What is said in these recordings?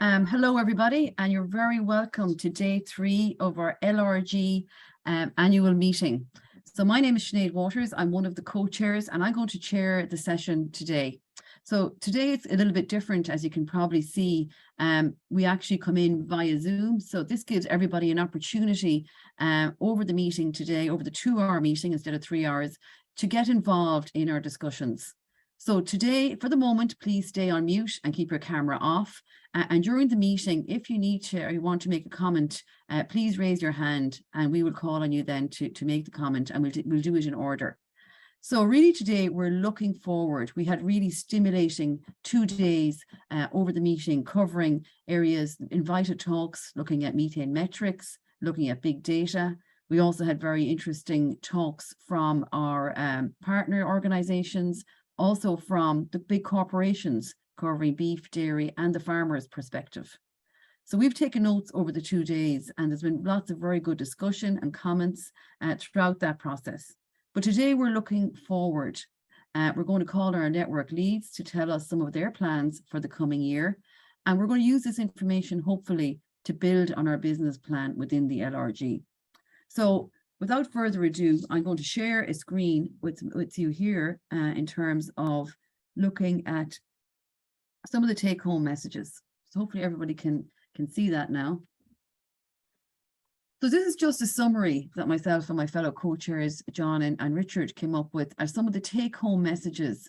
Hello, everybody, and you're very welcome to day 3 of our LRG annual meeting. So my name is Sinead Waters. I'm one of the co-chairs, and I'm going to chair the session today. So today it's a little bit different, as you can probably see. We actually come in via Zoom. So this gives everybody an opportunity over the meeting today, over the 2-hour meeting instead of 3 hours, to get involved in our discussions. So today, for the moment, please stay on mute and keep your camera off. And during the meeting, if you need to or you want to make a comment, please raise your hand and we will call on you then to make the comment, and we'll do it in order. So really today we're looking forward. We had really stimulating 2 days over the meeting, covering areas, invited talks, looking at methane metrics, looking at big data. We also had very interesting talks from our partner organizations, also from the big corporations covering beef, dairy, and the farmers' perspective. So we've taken notes over the 2 days, and there's been lots of very good discussion and comments throughout that process. But today we're looking forward. We're going to call our network leads to tell us some of their plans for the coming year. And we're going to use this information, hopefully, to build on our business plan within the LRG. So without further ado, I'm going to share a screen with you here in terms of looking at some of the take-home messages. So hopefully everybody can see that now. So this is just a summary that myself and my fellow co-chairs, John and Richard, came up with as some of the take-home messages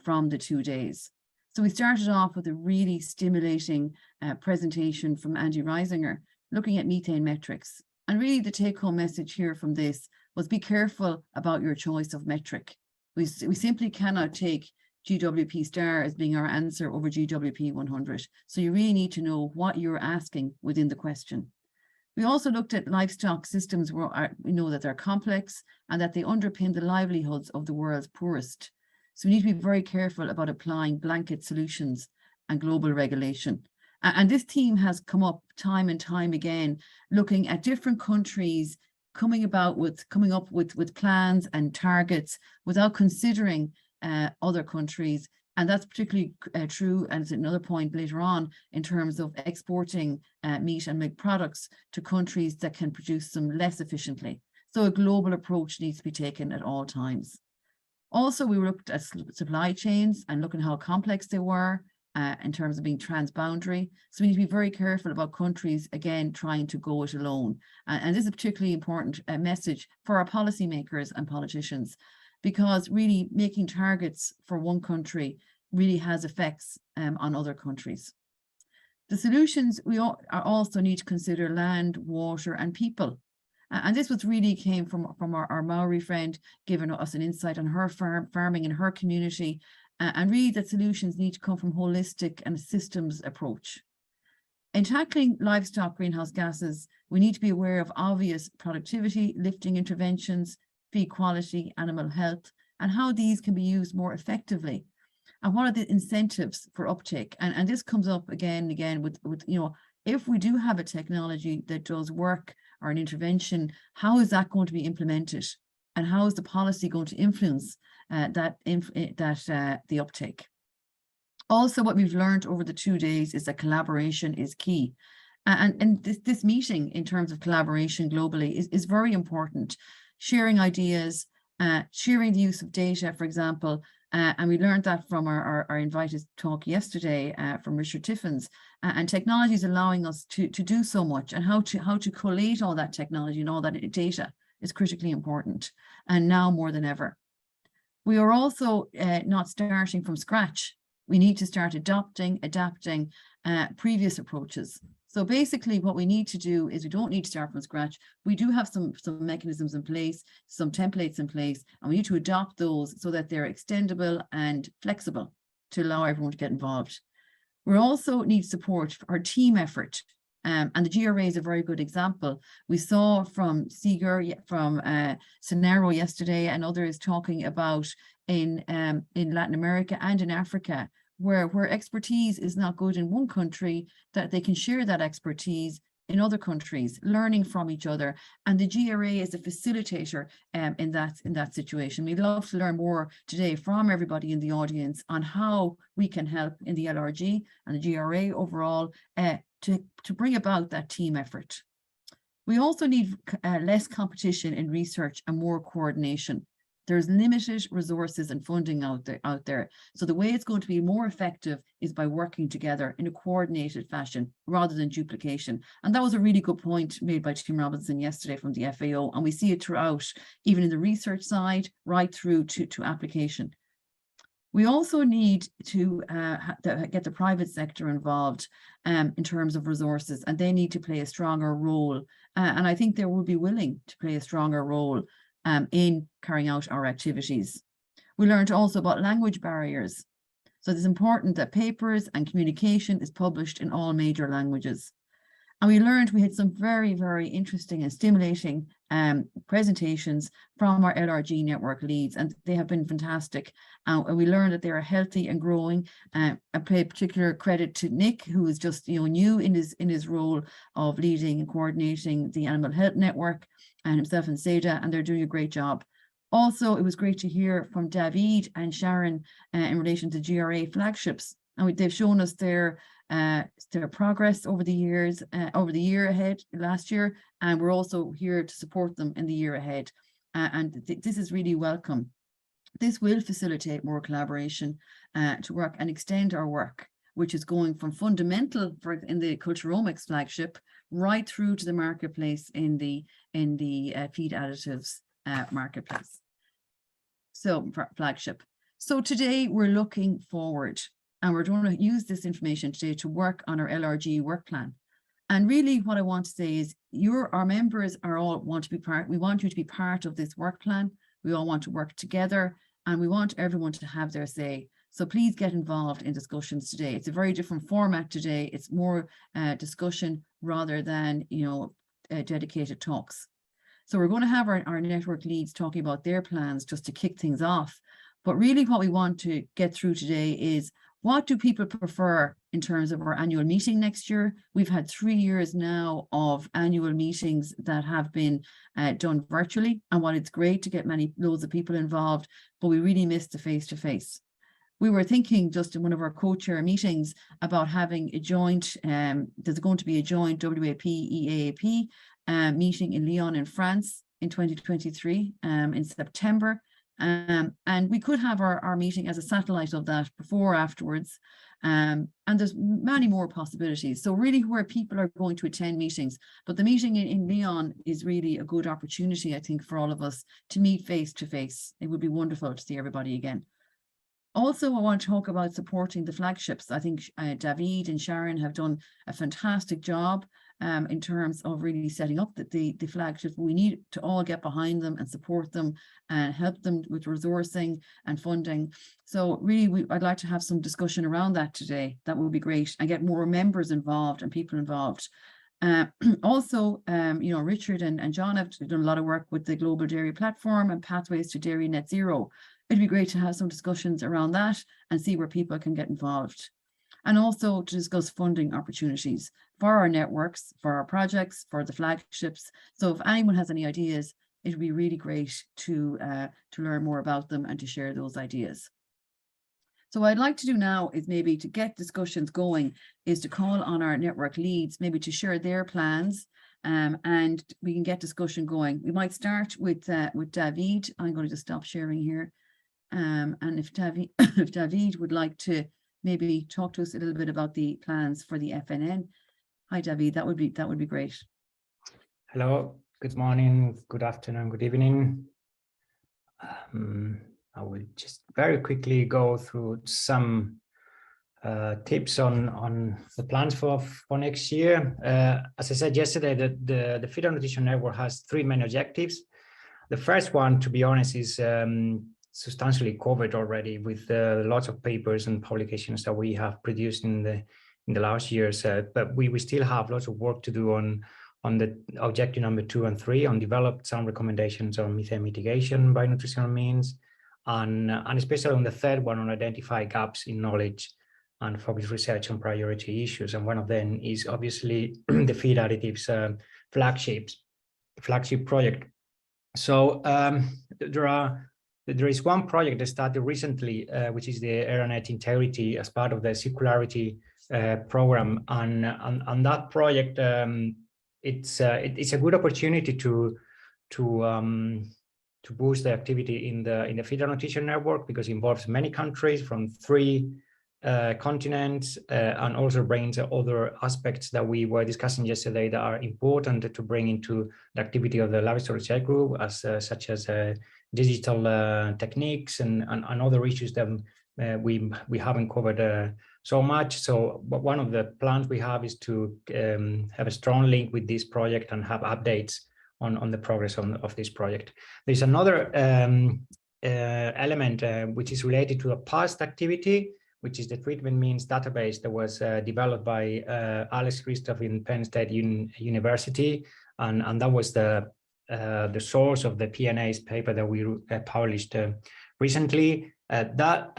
from the 2 days. So we started off with a really stimulating presentation from Andy Reisinger, looking at methane metrics. And really the take-home message here from this was, be careful about your choice of metric. We simply cannot take GWP star as being our answer over GWP 100. So you really need to know what you're asking within the question. We also looked at livestock systems where we know that they're complex and that they underpin the livelihoods of the world's poorest. So we need to be very careful about applying blanket solutions and global regulation. And this team has come up time and time again, looking at different countries coming up with plans and targets without considering other countries. And that's particularly true, and it's another point later on, in terms of exporting meat and milk products to countries that can produce them less efficiently. So a global approach needs to be taken at all times. Also, we looked at supply chains and looking how complex they were in terms of being transboundary. So we need to be very careful about countries, again, trying to go it alone. And this is a particularly important message for our policymakers and politicians, because really making targets for one country really has effects on other countries. The solutions, we also need to consider land, water, and people. And this was really came from our Maori friend, giving us an insight on her farming in her community. And really that solutions need to come from holistic and systems approach. In tackling livestock greenhouse gases, we need to be aware of obvious productivity lifting interventions, feed quality, animal health, and how these can be used more effectively. And what are the incentives for uptake? And this comes up again and again with, if we do have a technology that does work or an intervention, how is that going to be implemented? And how is the policy going to influence the uptake? Also, what we've learned over the 2 days is that collaboration is key. And this meeting in terms of collaboration globally is very important. Sharing ideas, sharing the use of data, for example, and we learned that from our invited talk yesterday from Richard Tiffins. And technology is allowing us to do so much, and how to collate all that technology and all that data is critically important, and now more than ever. We are also not starting from scratch. We need to start adapting previous approaches. So basically what we need to do is we don't need to start from scratch. We do have some mechanisms in place, some templates in place, and we need to adopt those so that they're extendable and flexible to allow everyone to get involved. We also need support for our team effort. And the GRA is a very good example. We saw from from Scenaro yesterday and others talking about in Latin America and in Africa, where expertise is not good in one country, that they can share that expertise in other countries, learning from each other, and the GRA is a facilitator in that situation. We'd love to learn more today from everybody in the audience on how we can help in the LRG and the GRA overall to bring about that team effort. We also need less competition in research and more coordination. There's limited resources and funding out there. So the way it's going to be more effective is by working together in a coordinated fashion rather than duplication. And that was a really good point made by Tim Robinson yesterday from the FAO. And we see it throughout, even in the research side, right through to application. We also need to get the private sector involved in terms of resources, and they need to play a stronger role. And I think they will be willing to play a stronger role in carrying out our activities. We learned also about language barriers. So it's important that papers and communication is published in all major languages. And we learned we had some very, very interesting and stimulating presentations from our LRG network leads, and they have been fantastic. And we learned that they are healthy and growing. I pay particular credit to Nick, who is just new in his role of leading and coordinating the Animal Health Network, and himself and Seda, and they're doing a great job. Also, it was great to hear from David and Sharon in relation to GRA flagships, and they've shown us their progress over the years, over the year ahead last year, and we're also here to support them in the year ahead. This is really welcome. This will facilitate more collaboration to work and extend our work, which is going from fundamental in the Culturomics flagship right through to the marketplace in the feed additives marketplace. So flagship. So today we're looking forward, and we're going to use this information today to work on our LRG work plan. And really what I want to say is our members are all want to be part, we want you to be part of this work plan. We all want to work together, and we want everyone to have their say. So please get involved in discussions today. It's a very different format today. It's more discussion rather than, dedicated talks. So we're going to have our network leads talking about their plans just to kick things off. But really what we want to get through today is, what do people prefer in terms of our annual meeting next year? We've had 3 years now of annual meetings that have been done virtually. And while it's great to get loads of people involved, but we really miss the face-to-face. We were thinking just in one of our co-chair meetings about having a joint, there's going to be a joint WAP-EAAP meeting in Lyon in France in 2023 in September. And we could have our meeting as a satellite of that before or afterwards. And there's many more possibilities. So really where people are going to attend meetings, but the meeting in Lyon is really a good opportunity, I think, for all of us to meet face to face. It would be wonderful to see everybody again. Also, I want to talk about supporting the flagships. I think David and Sharon have done a fantastic job in terms of really setting up the flagships. We need to all get behind them and support them and help them with resourcing and funding. So really, I'd like to have some discussion around that today. That would be great, and get more members involved and people involved. Also, Richard and John have done a lot of work with the Global Dairy Platform and Pathways to Dairy Net Zero. It'd be great to have some discussions around that and see where people can get involved. And also to discuss funding opportunities for our networks, for our projects, for the flagships. So if anyone has any ideas, it would be really great to learn more about them and to share those ideas. So what I'd like to do now is maybe to get discussions going is to call on our network leads, maybe to share their plans, and we can get discussion going. We might start with David. I'm going to just stop sharing here. And if David would like to maybe talk to us a little bit about the plans for the FNN. Hi, David, that would be great. Hello, good morning, good afternoon, good evening. I will just very quickly go through some tips on the plans for next year. As I said yesterday, the Feed and Nutrition Network has 3 main objectives. The first one, to be honest, is substantially covered already with lots of papers and publications that we have produced in the last years. But we still have lots of work to do on the objective number 2 and 3, on develop some recommendations on methane mitigation by nutritional means, and especially on the third one, on identify gaps in knowledge and focus research on priority issues. And one of them is obviously the feed additives flagship project. So there is one project that started recently, which is the air net integrity as part of the circularity program, and that project it's a good opportunity to boost the activity in the feed and nutrition network, because it involves many countries from 3 continents, and also brings other aspects that we were discussing yesterday that are important to bring into the activity of the Livestock Research Group, as such as digital techniques and other issues that we haven't covered so much. So one of the plans we have is to have a strong link with this project and have updates on the progress of this project. There's another element which is related to a past activity, which is the treatment means database that was developed by Alex Christoph in Penn State University, and that was the source of the PNA's paper that we published recently. That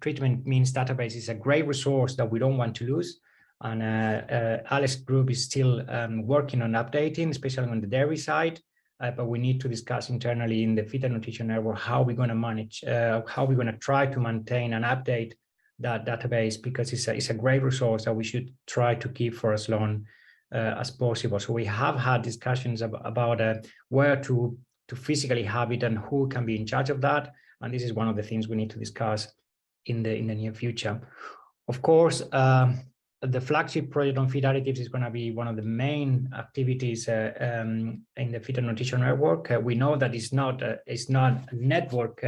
treatment means database is a great resource that we don't want to lose, and Alex group is still working on updating, especially on the dairy side. But we need to discuss internally in the feed and nutrition network how we're going to manage, how we're going to try to maintain and update that database, because it's a great resource that we should try to keep for as long as possible. So we have had discussions about where to physically have it and who can be in charge of that. And this is one of the things we need to discuss in the near future. Of course, the flagship project on feed additives is going to be one of the main activities in the feed and nutrition network. We know that it's not a network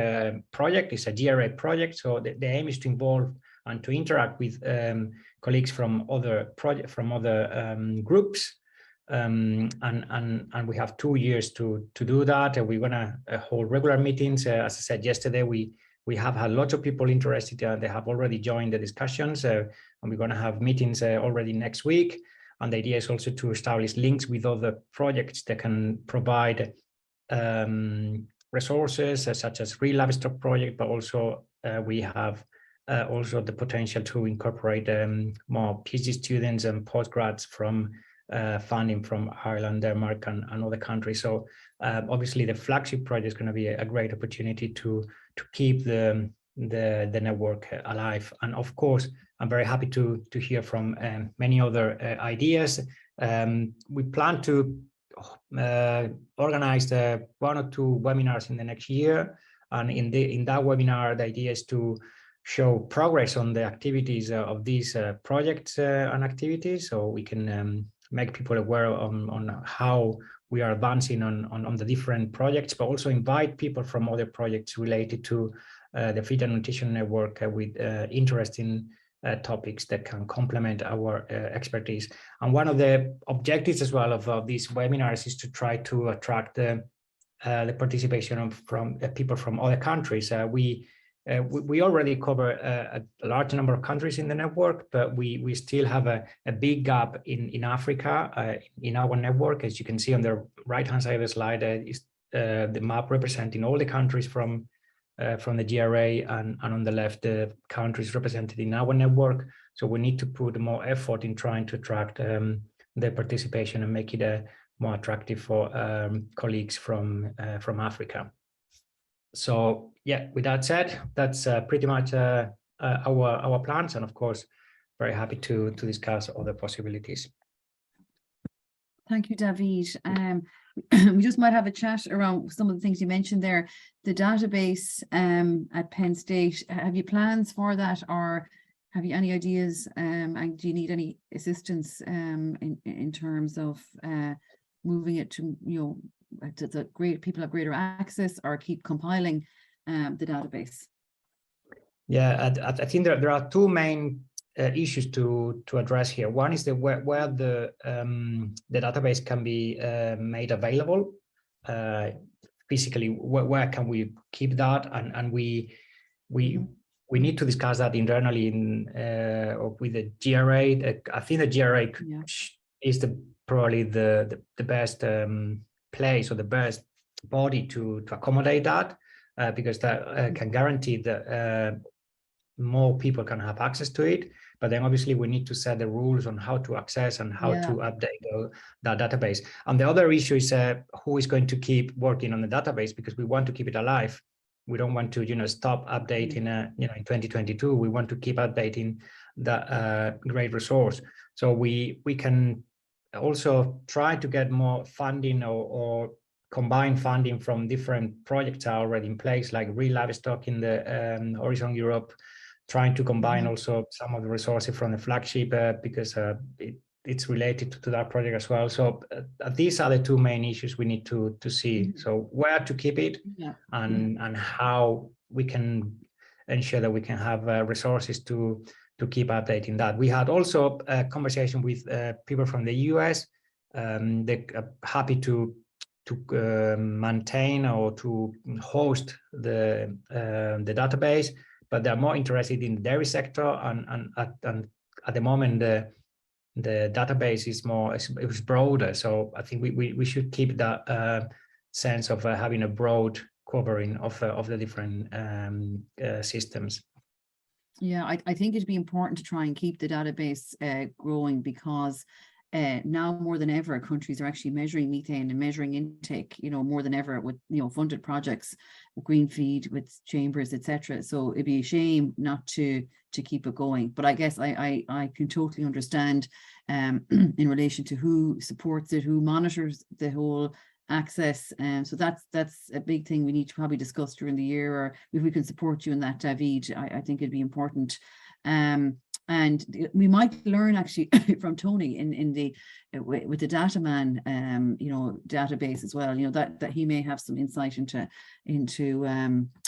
project; it's a GRA project. So the aim is to involve and to interact with colleagues from other groups, and we have 2 years to do that. We're going to hold regular meetings. As I said yesterday, we have had lots of people interested. They have already joined the discussions, and we're going to have meetings already next week. And the idea is also to establish links with other projects that can provide resources, such as Real Livestock project, but also we have also the potential to incorporate more PhD students and postgrads from funding from Ireland, Denmark, and other countries. So obviously the flagship project is going to be a great opportunity to keep the network alive. And of course, I'm very happy to hear from many other ideas. We plan to organize 1 or 2 webinars in the next year, and in that webinar, the idea is to show progress on the activities of these projects and activities, so we can make people aware on how we are advancing on the different projects, but also invite people from other projects related to the feed and nutrition network with interesting topics that can complement our expertise. And one of the objectives as well of these webinars is to try to attract the participation from people from other countries. We already cover a large number of countries in the network, but we still have a big gap in Africa in our network. As you can see on the right-hand side of the slide, is the map representing all the countries from the GRA, and on the left, the countries represented in our network. So we need to put more effort in trying to attract the participation and make it more attractive for colleagues from Africa. So yeah, with that said, that's pretty much our plans, and of course, very happy to discuss other possibilities. Thank you, David. We just might have a chat around some of the things you mentioned there. The database at Penn State, have you plans for that, or have you any ideas, and do you need any assistance in terms of moving it to, to great people have greater access, or keep compiling the database? Yeah, I think there are 2 main issues to address here. One is where the database can be made available physically. Where can we keep that? And we need to discuss that internally with the GRA. I think the GRA is probably the best place or the best body to accommodate that, because that can guarantee more people can have access to it. But then obviously we need to set the rules on how to access and how to update that database. And the other issue is who is going to keep working on the database, because we want to keep it alive. We don't want to, stop updating, in 2022. We want to keep updating that great resource. So we can also try to get more funding or combine funding from different projects that are already in place, like Livestock in the Horizon Europe, trying to combine also some of the resources from the flagship because it's related to that project as well. So these are the two main issues we need to see. So where to keep it and how we can ensure that we can have resources to keep updating that. We had also a conversation with people from the US. They're happy to maintain or to host the database, but they're more interested in the dairy sector, and at the moment the database is broader. So I think we should keep that sense of having a broad covering of the different systems. Yeah, I think it'd be important to try and keep the database growing, because now more than ever, countries are actually measuring methane and measuring intake, more than ever with, funded projects, green feed, with chambers, etc. So it'd be a shame not to keep it going. But I guess I can totally understand in relation to who supports it, who monitors the whole access. So that's a big thing we need to probably discuss during the year, or if we can support you in that, David. I think it'd be important. And we might learn actually from Tony with the Dataman, database as well. That he may have some insight into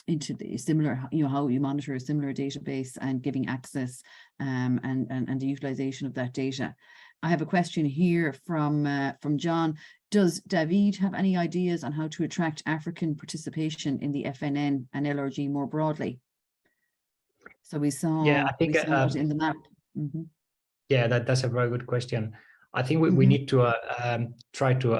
the similar, how you monitor a similar database and giving access, and the utilization of that data. I have a question here from John. Does David have any ideas on how to attract African participation in the FNN and LRG more broadly? So we saw, I think it in the map. Yeah, that's a very good question. I think we need to try to,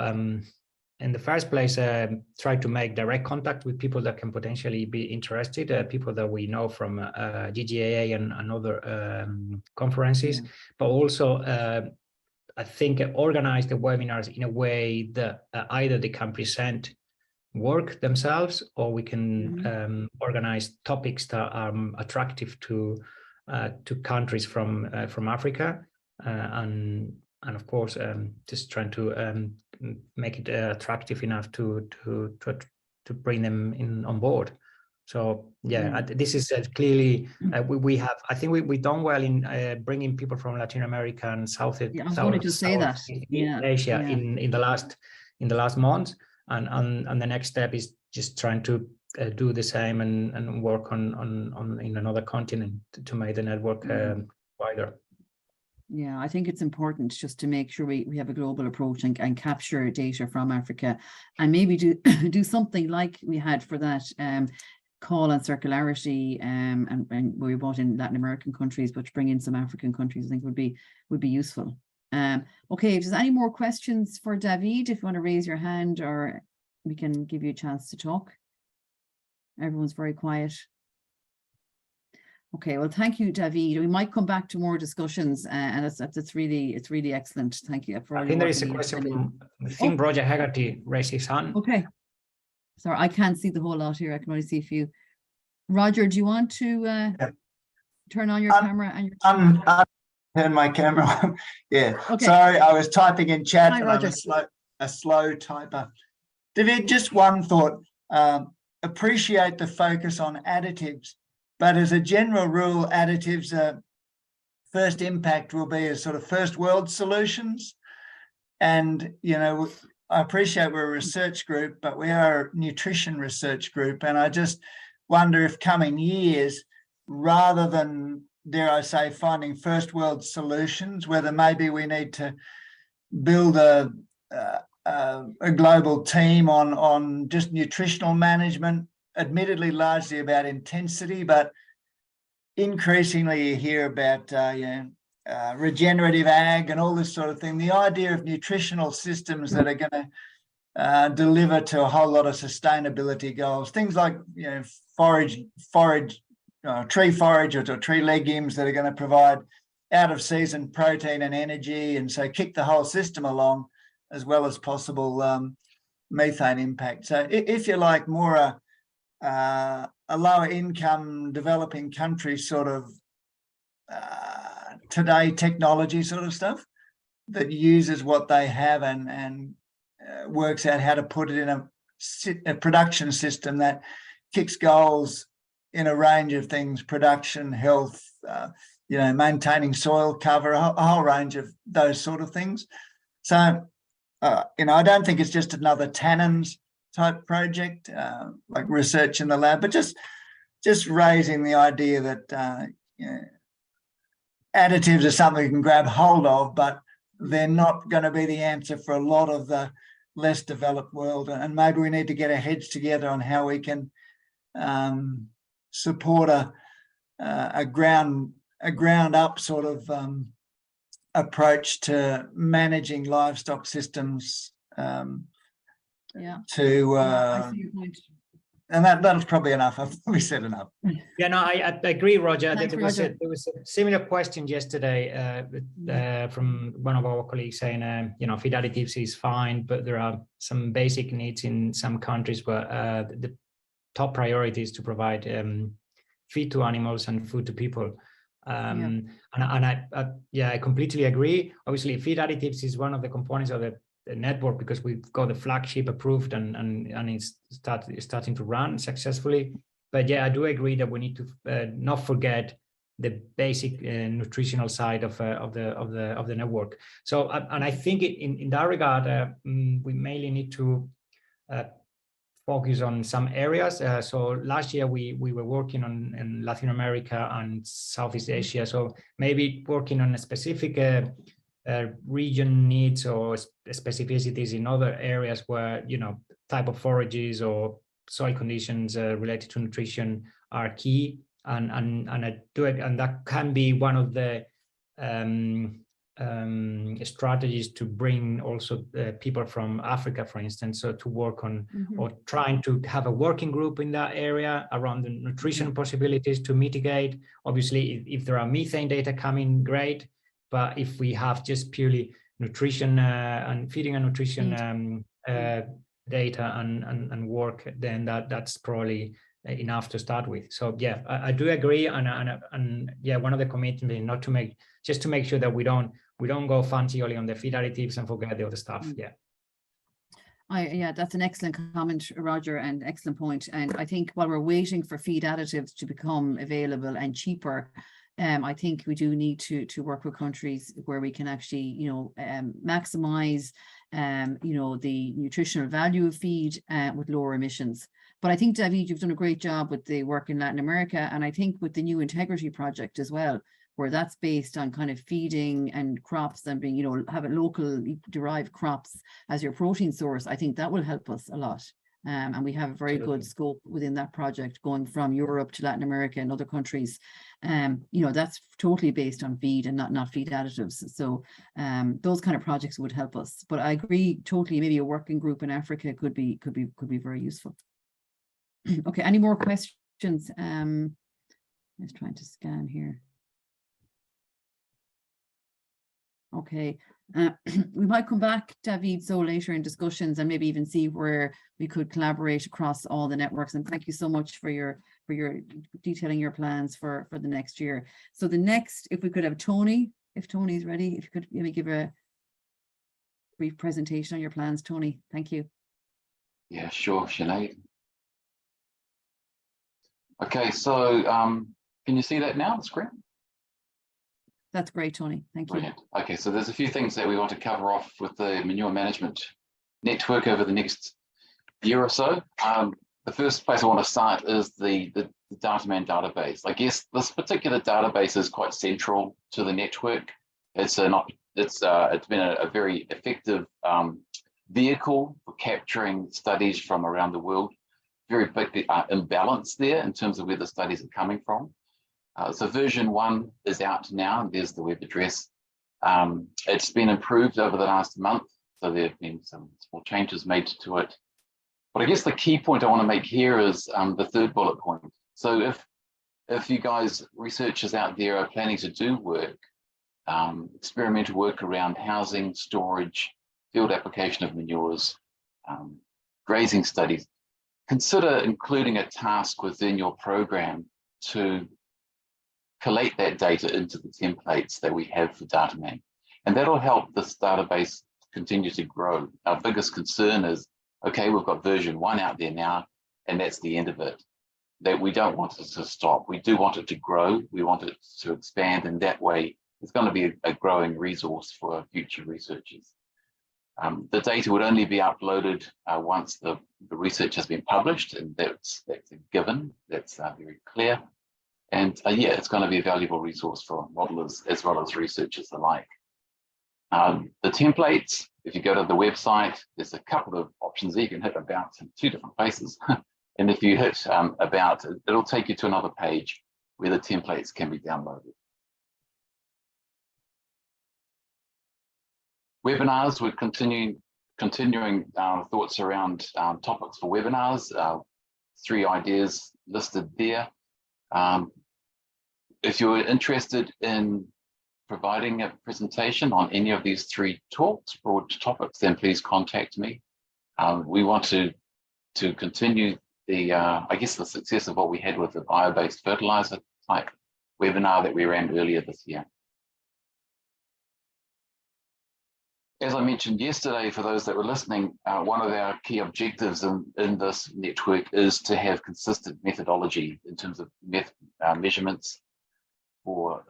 in the first place, try to make direct contact with people that can potentially be interested, people that we know from GRA and other conferences, but also I think organize the webinars in a way that either they can present work themselves, or we can organize topics that are attractive to countries from Africa, and of course just trying to make it attractive enough to bring them in on board. So this is clearly we have. I think we've done well in bringing people from Latin America and South Asia in the last month. And the next step is just trying to do the same and work on in another continent to make the network wider. Yeah, I think it's important just to make sure we have a global approach and capture data from Africa, and maybe do something like we had for that call on circularity, and where we brought in Latin American countries, but to bring in some African countries, I think would be useful. Okay, if there's any more questions for David, if you want to raise your hand, or we can give you a chance to talk. Everyone's very quiet. Okay, well, thank you, David. We might come back to more discussions, and it's really excellent. Thank you. I think there is a question from Roger Haggerty raised his hand. Okay. Sorry, I can't see the whole lot here. I can only see a few. Roger, do you want to turn on your camera and your turn my camera on? Yeah. Okay. Sorry, I was typing in chat. Hi, and Roger. I'm a slow typer. David, just one thought. Appreciate the focus on additives, but as a general rule, additives first impact will be as sort of first world solutions. And, I appreciate we're a research group, but we are a nutrition research group. And I just wonder if coming years, rather than, dare I say, finding first world solutions, whether maybe we need to build a global team on just nutritional management, admittedly largely about intensity, but increasingly you hear about regenerative ag and all this sort of thing. The idea of nutritional systems that are going to deliver to a whole lot of sustainability goals, things like forage tree foragers or tree legumes that are going to provide out of season protein and energy, and so kick the whole system along, as well as possible methane impact. So if you like, more a lower income developing country sort of today technology sort of stuff that uses what they have and works out how to put it in a production system that kicks goals in a range of things: production, health, maintaining soil cover, a whole range of those sort of things. So, I don't think it's just another Tannins type project, like research in the lab, but just raising the idea that additives are something you can grab hold of, but they're not going to be the answer for a lot of the less developed world. And maybe we need to get our heads together on how we can support a ground up sort of approach to managing livestock systems. I see your point. And that's probably enough. I've probably said enough. Yeah, no, I agree, Roger. Thanks, There was a similar question yesterday from one of our colleagues saying, feed additives is fine, but there are some basic needs in some countries where the top priority is to provide feed to animals and food to people. And I completely agree. Obviously, feed additives is one of the components of the network because we've got the flagship approved and it's starting to run successfully. But yeah, I do agree that we need to not forget the basic nutritional side of the network. So and I think in that regard, we mainly need to focus on some areas. So last year we were working on in Latin America and Southeast Asia. So maybe working on a specific region needs or specificities in other areas where type of forages or soil conditions related to nutrition are key, and that can be one of the strategies to bring also people from Africa, for instance, so to work on or trying to have a working group in that area around the nutrition possibilities to mitigate. Obviously, if there are methane data coming, great. But if we have just purely nutrition and feeding and nutrition data and work, then that's probably enough to start with. So yeah, I do agree, and yeah, one of the commitments not to make sure that we don't go fancy only on the feed additives and forget the other stuff. Yeah. That's an excellent comment, Roger, and excellent point. And I think while we're waiting for feed additives to become available and cheaper, I think we do need to work with countries where we can actually, maximize, the nutritional value of feed with lower emissions. But I think, David, you've done a great job with the work in Latin America, and I think with the new integrity project as well, where that's based on kind of feeding and crops and being, having local derived crops as your protein source. I think that will help us a lot. And we have a very good scope within that project going from Europe to Latin America and other countries. That's totally based on feed and not feed additives. So those kind of projects would help us. But I agree totally. Maybe a working group in Africa could be very useful. Okay, any more questions? I'm just trying to scan here. Okay, we might come back, David, so later in discussions and maybe even see where we could collaborate across all the networks. And thank you so much for your detailing your plans for the next year. So the next, if we could have Tony, if Tony's ready, if you could maybe give a brief presentation on your plans, Tony. Thank you. Yeah, sure, Sinead. Okay, so can you see that now on the screen? That's great, Tony. Thank you. Brilliant. Okay, so there's a few things that we want to cover off with the manure management network over the next year or so. The first place I want to start is the DataMan database. I guess this particular database is quite central to the network. It's been a very effective vehicle for capturing studies from around the world. Very big imbalance there in terms of where the studies are coming from. So version 1 is out now, and there's the web address. It's been improved over the last month, so there have been some small changes made to it. But I guess the key point I want to make here is the third bullet point. So if if you guys, researchers out there, are planning to do work, experimental work around housing, storage, field application of manures, grazing studies, consider including a task within your program to collate that data into the templates that we have for DataMan. And that'll help this database continue to grow. Our biggest concern is, okay, we've got version 1 out there now, and that's the end of it. That we don't want it to stop. We do want it to grow. We want it to expand, and that way it's going to be a growing resource for future researchers. The data would only be uploaded once the research has been published, and that's a given. That's very clear. And yeah, it's going to be a valuable resource for modelers as well as researchers alike. The templates, if you go to the website, there's a couple of options there. You can hit about in 2 different places. And if you hit about, it'll take you to another page where the templates can be downloaded. Webinars, we're continuing thoughts around topics for webinars. 3 ideas listed there. If you're interested in providing a presentation on any of these 3 broad topics, then please contact me. We want to continue the, I guess, the success of what we had with the bio-based fertilizer type webinar that we ran earlier this year. As I mentioned yesterday, for those that were listening, one of our key objectives in this network is to have consistent methodology in terms of measurements for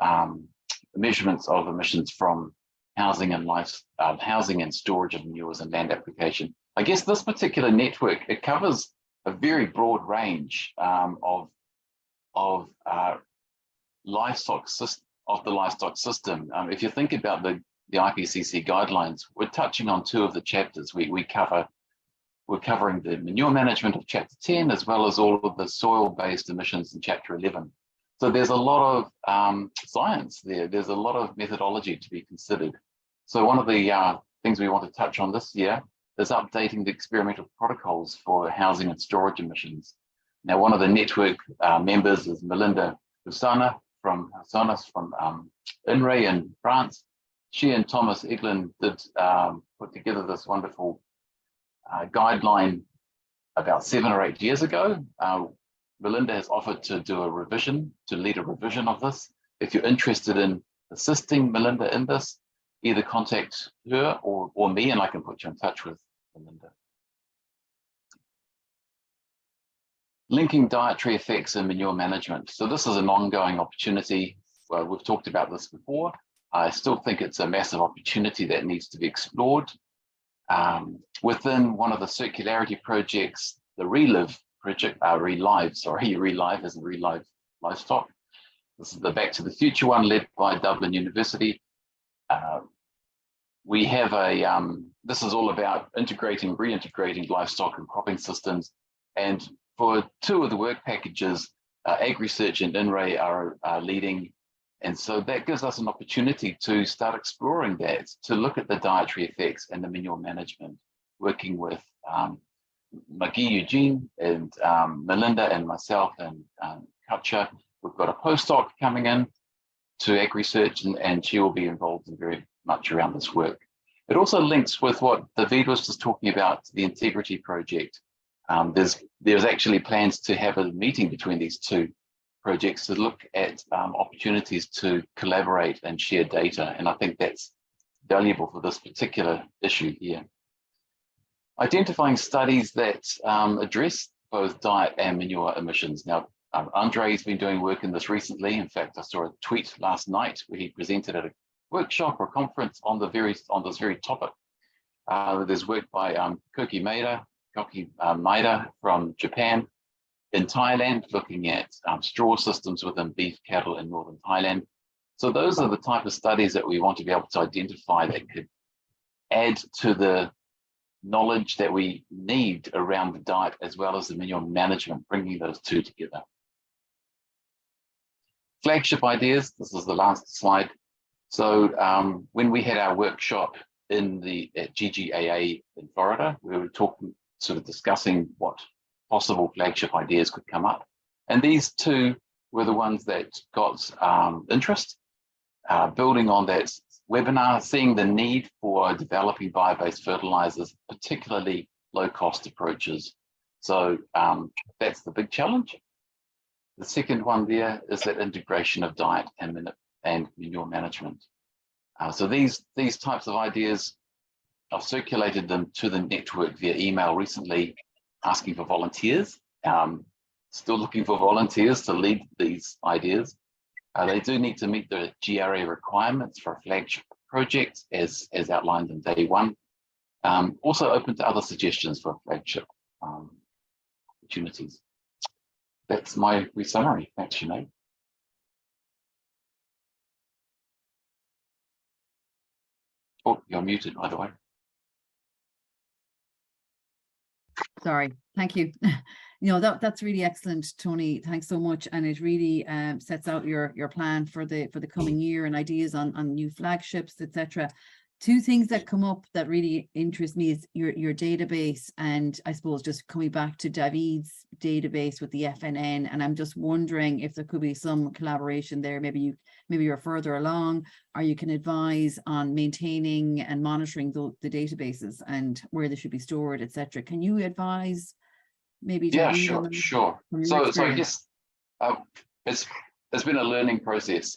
measurements of emissions from housing and storage of manures and land application. I guess this particular network, it covers a very broad range of the livestock system. If you think about the IPCC guidelines, we're touching on 2 of the chapters. We're covering the manure management of chapter 10, as well as all of the soil-based emissions in chapter 11. So there's a lot of science there. There's a lot of methodology to be considered. So one of the things we want to touch on this year is updating the experimental protocols for housing and storage emissions. Now, one of the network members is Melinda Husana from INRAE in France. She and Thomas Eglin did put together this wonderful guideline about 7 or 8 years ago. Melinda has offered to do a revision, to lead a revision of this. If you're interested in assisting Melinda in this, either contact her or me, and I can put you in touch with Melinda. Linking dietary effects and manure management. So this is an ongoing opportunity. Well, we've talked about this before. I still think it's a massive opportunity that needs to be explored. Within one of the circularity projects, the ReLive project, ReLive as in ReLive Livestock. This is the Back to the Future one led by Dublin University. We have this is all about reintegrating livestock and cropping systems. And for 2 of the work packages, AgResearch and INRAE are leading. And so that gives us an opportunity to start exploring that, to look at the dietary effects and the manure management, working with McGee Eugene and Melinda and myself and Katja. We've got a postdoc coming in to AgResearch, and she will be involved in very much around this work. It also links with what David was just talking about, the Integrity Project. There's actually plans to have a meeting between these 2 projects to look at opportunities to collaborate and share data. And I think that's valuable for this particular issue here. Identifying studies that address both diet and manure emissions. Now, Andre's been doing work in this recently. In fact, I saw a tweet last night where he presented at a workshop or conference on this very topic. There's work by Koki Maeda from Japan, in Thailand, looking at straw systems within beef cattle in northern Thailand. So those are the type of studies that we want to be able to identify that could add to the knowledge that we need around the diet as well as the manure management, bringing those 2 together. Flagship ideas, this is the last slide. So when we had our workshop at GGAA in Florida, we were discussing what possible flagship ideas could come up. And these 2 were the ones that got interest. Building on that webinar, seeing the need for developing bio-based fertilizers, particularly low-cost approaches. So that's the big challenge. The second one there is that integration of diet and manure management. So these types of ideas, I've circulated them to the network via email recently, asking for volunteers. Still looking for volunteers to lead these ideas. They do need to meet the GRA requirements for a flagship project as outlined in day one. Also open to other suggestions for flagship opportunities. That's my summary. Thanks, Sinead. Oh, you're muted, by the way. Sorry, thank you. That's really excellent, Tony. Thanks so much, and it really sets out your plan for the coming year and ideas on new flagships, etc. Two things that come up that really interest me is your database, and I suppose just coming back to David's database with the FNN, and I'm just wondering if there could be some collaboration there. Maybe you're further along, or you can advise on maintaining and monitoring the databases and where they should be stored, etc. Can you advise? Maybe yeah, David, sure. So I guess it's been a learning process,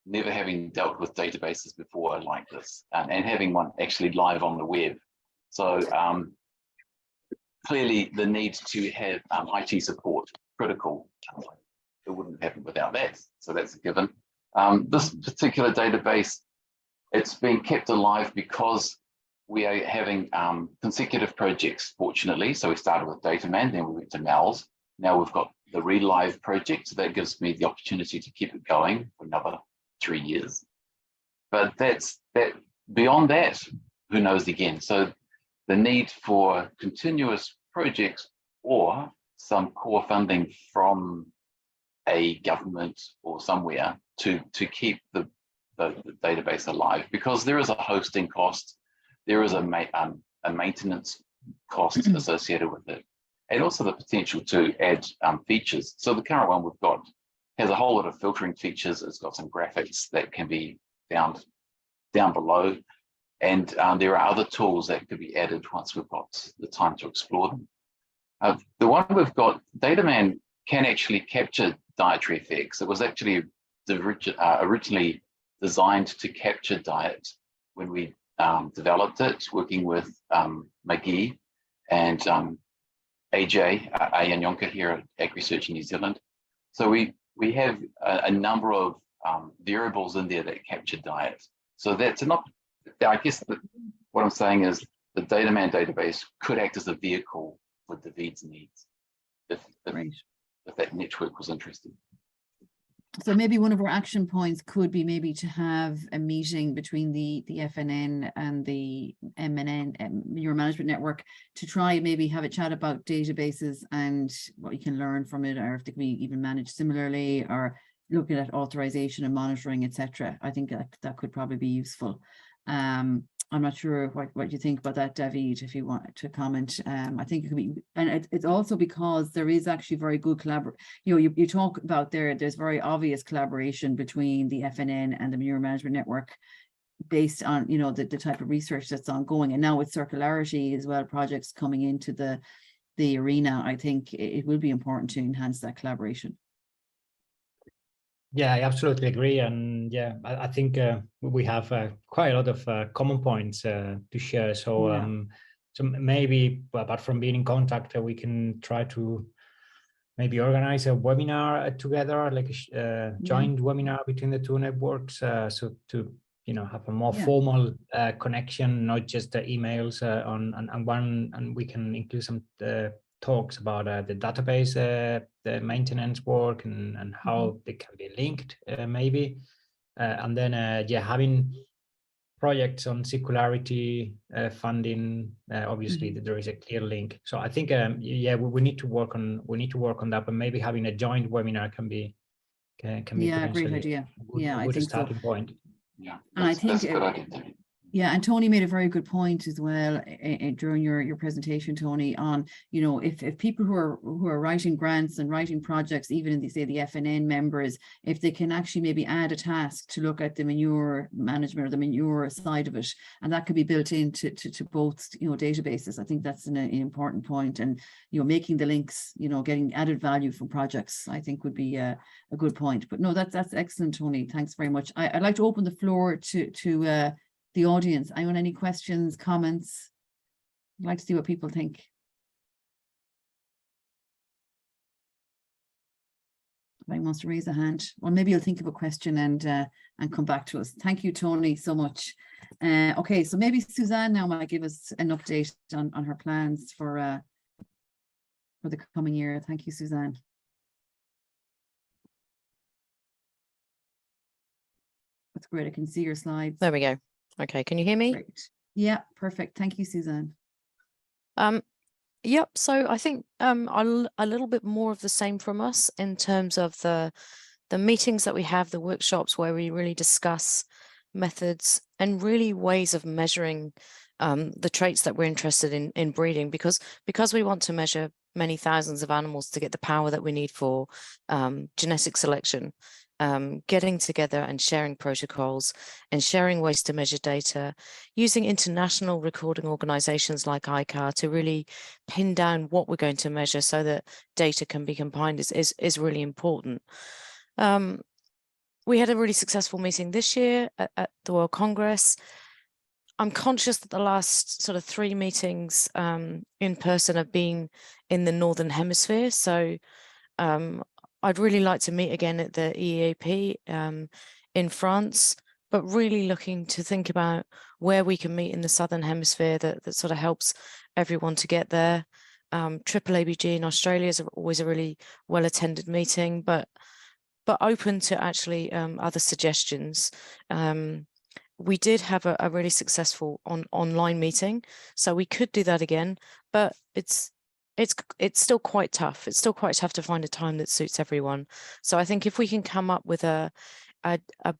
never having dealt with databases before like this, and having one actually live on the web. So clearly the need to have IT support critical. It wouldn't happen without that. So that's a given. This particular database, it's been kept alive because we are having consecutive projects, fortunately. So we started with DataMan, then we went to MALS. Now we've got the Relive project, so that gives me the opportunity to keep it going for another 3 years. But beyond that, who knows again? So the need for continuous projects or some core funding from a government or somewhere to keep the database alive, because there is a hosting cost, there is a maintenance cost associated with it, and also the potential to add features. So the current one we've got has a whole lot of filtering features. It's got some graphics that can be found down below, and there are other tools that could be added once we've got the time to explore them. The one we've got, DataMan can actually capture dietary effects. It was actually originally designed to capture diet when we developed it, working with McGee and AJ, Ayan Yonka here at Ag Research in New Zealand. So we have a number of variables in there that capture diet. So that's not, I guess what I'm saying is the DataMan database could act as a vehicle for David's needs if that network was interested. So maybe one of our action points could be maybe to have a meeting between the FNN and the MNN, Manure Management Network, to try and maybe have a chat about databases and what you can learn from it, or if they can be even managed similarly, or looking at authorization and monitoring, etc. I think that could probably be useful. I'm not sure what you think about that, David, if you want to comment. I think it could be, and it's also because there is actually very good collaboration. You talk about there's very obvious collaboration between the FNN and the Manure Management Network based on, the type of research that's ongoing. And now with circularity as well, projects coming into the arena, I think it will be important to enhance that collaboration. Yeah, I absolutely agree. And yeah, I think we have quite a lot of common points to share. So, so maybe, apart from being in contact, we can try to maybe organize a webinar together, like a joint webinar between the two networks. So to, have a more formal connection, not just the emails and we can include some talks about the database, the maintenance work, and how they can be linked, maybe, and then having projects on circularity funding. Obviously, there is a clear link. So I think, we need to work on that, but maybe having a joint webinar can be great idea. a good starting point. Yeah, and I think that's a good idea. Yeah, and Tony made a very good point as well during your presentation, Tony, on, you know, if people who are writing grants and writing projects, even in the, say, the FNN members, if they can actually maybe add a task to look at the manure management or the manure side of it, and that could be built into to both, you know, databases. I think that's an important point, and, you know, making the links, you know, getting added value from projects, I think would be a good point. But no, that's excellent, Tony. Thanks very much. I'd like to open the floor to the audience. Anyone, any questions, comments? I'd like to see what people think. If anyone wants to raise a hand, or maybe you'll think of a question and come back to us. Thank you, Tony, so much. Okay, so maybe Suzanne now might give us an update on her plans for the coming year. Thank you, Suzanne. That's great. I can see your slides. There we go. Okay, can you hear me? Great. Yeah, perfect. Thank you, Suzanne. Yep. So I think a little bit more of the same from us in terms of the meetings that we have, the workshops where we really discuss methods and really ways of measuring the traits that we're interested in breeding, because we want to measure many thousands of animals to get the power that we need for genetic selection. Getting together and sharing protocols and sharing ways to measure data, using international recording organizations like ICAR to really pin down what we're going to measure so that data can be combined is really important. We had a really successful meeting this year at the World Congress. I'm conscious that the last sort of 3 meetings in person have been in the Northern Hemisphere. So I'd really like to meet again at the EAP in France, but really looking to think about where we can meet in the Southern Hemisphere that sort of helps everyone to get there. Triple ABG in Australia is always a really well-attended meeting, but open to actually other suggestions. We did have a really successful online meeting, so we could do that again, but it's still quite tough. It's still quite tough to find a time that suits everyone. So I think if we can come up with a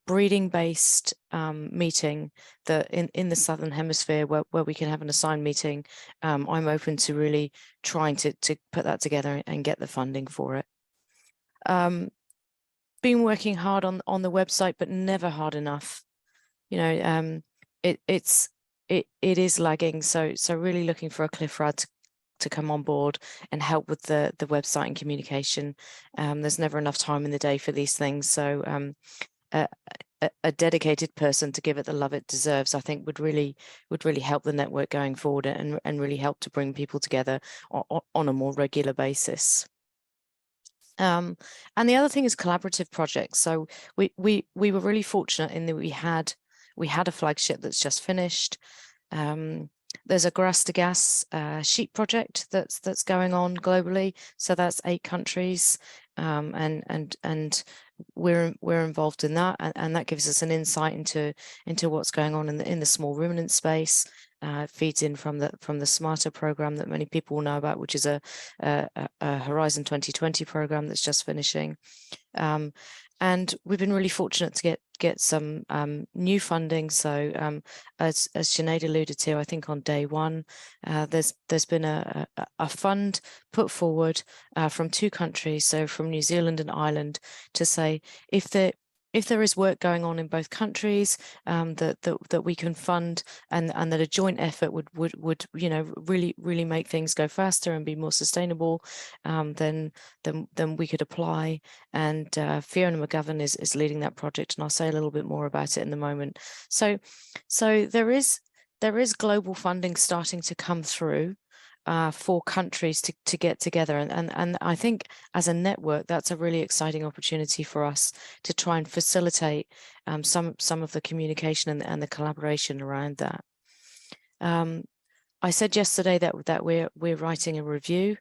breeding-based meeting that in the Southern Hemisphere where we can have an assigned meeting, I'm open to really trying to put that together and get the funding for it. Been working hard on the website, but never hard enough. You know, it is lagging. So really looking for a Cliff Rad to come on board and help with the website and communication. There's never enough time in the day for these things. So a dedicated person to give it the love it deserves, I think would really help the network going forward and really help to bring people together on a more regular basis. And the other thing is collaborative projects. So we were really fortunate in that we had a flagship that's just finished. There's a grass to gas sheep project that's going on globally. So that's 8 countries, and we're involved in that, and that gives us an insight into what's going on in the small ruminant space. Feeds in from the Smarter program that many people will know about, which is a Horizon 2020 program that's just finishing. And we've been really fortunate to get some new funding. So as Sinead alluded to, I think on day one, there's been a fund put forward from 2 countries, so from New Zealand and Ireland, to say if there is work going on in both countries that we can fund, and that a joint effort would you know really make things go faster and be more sustainable, then we could apply. And Fiona McGovern is leading that project, and I'll say a little bit more about it in the moment. So there is global funding starting to come through for countries to get together, and I think as a network that's a really exciting opportunity for us to try and facilitate some of the communication and the collaboration around that. I said yesterday that we're writing a review.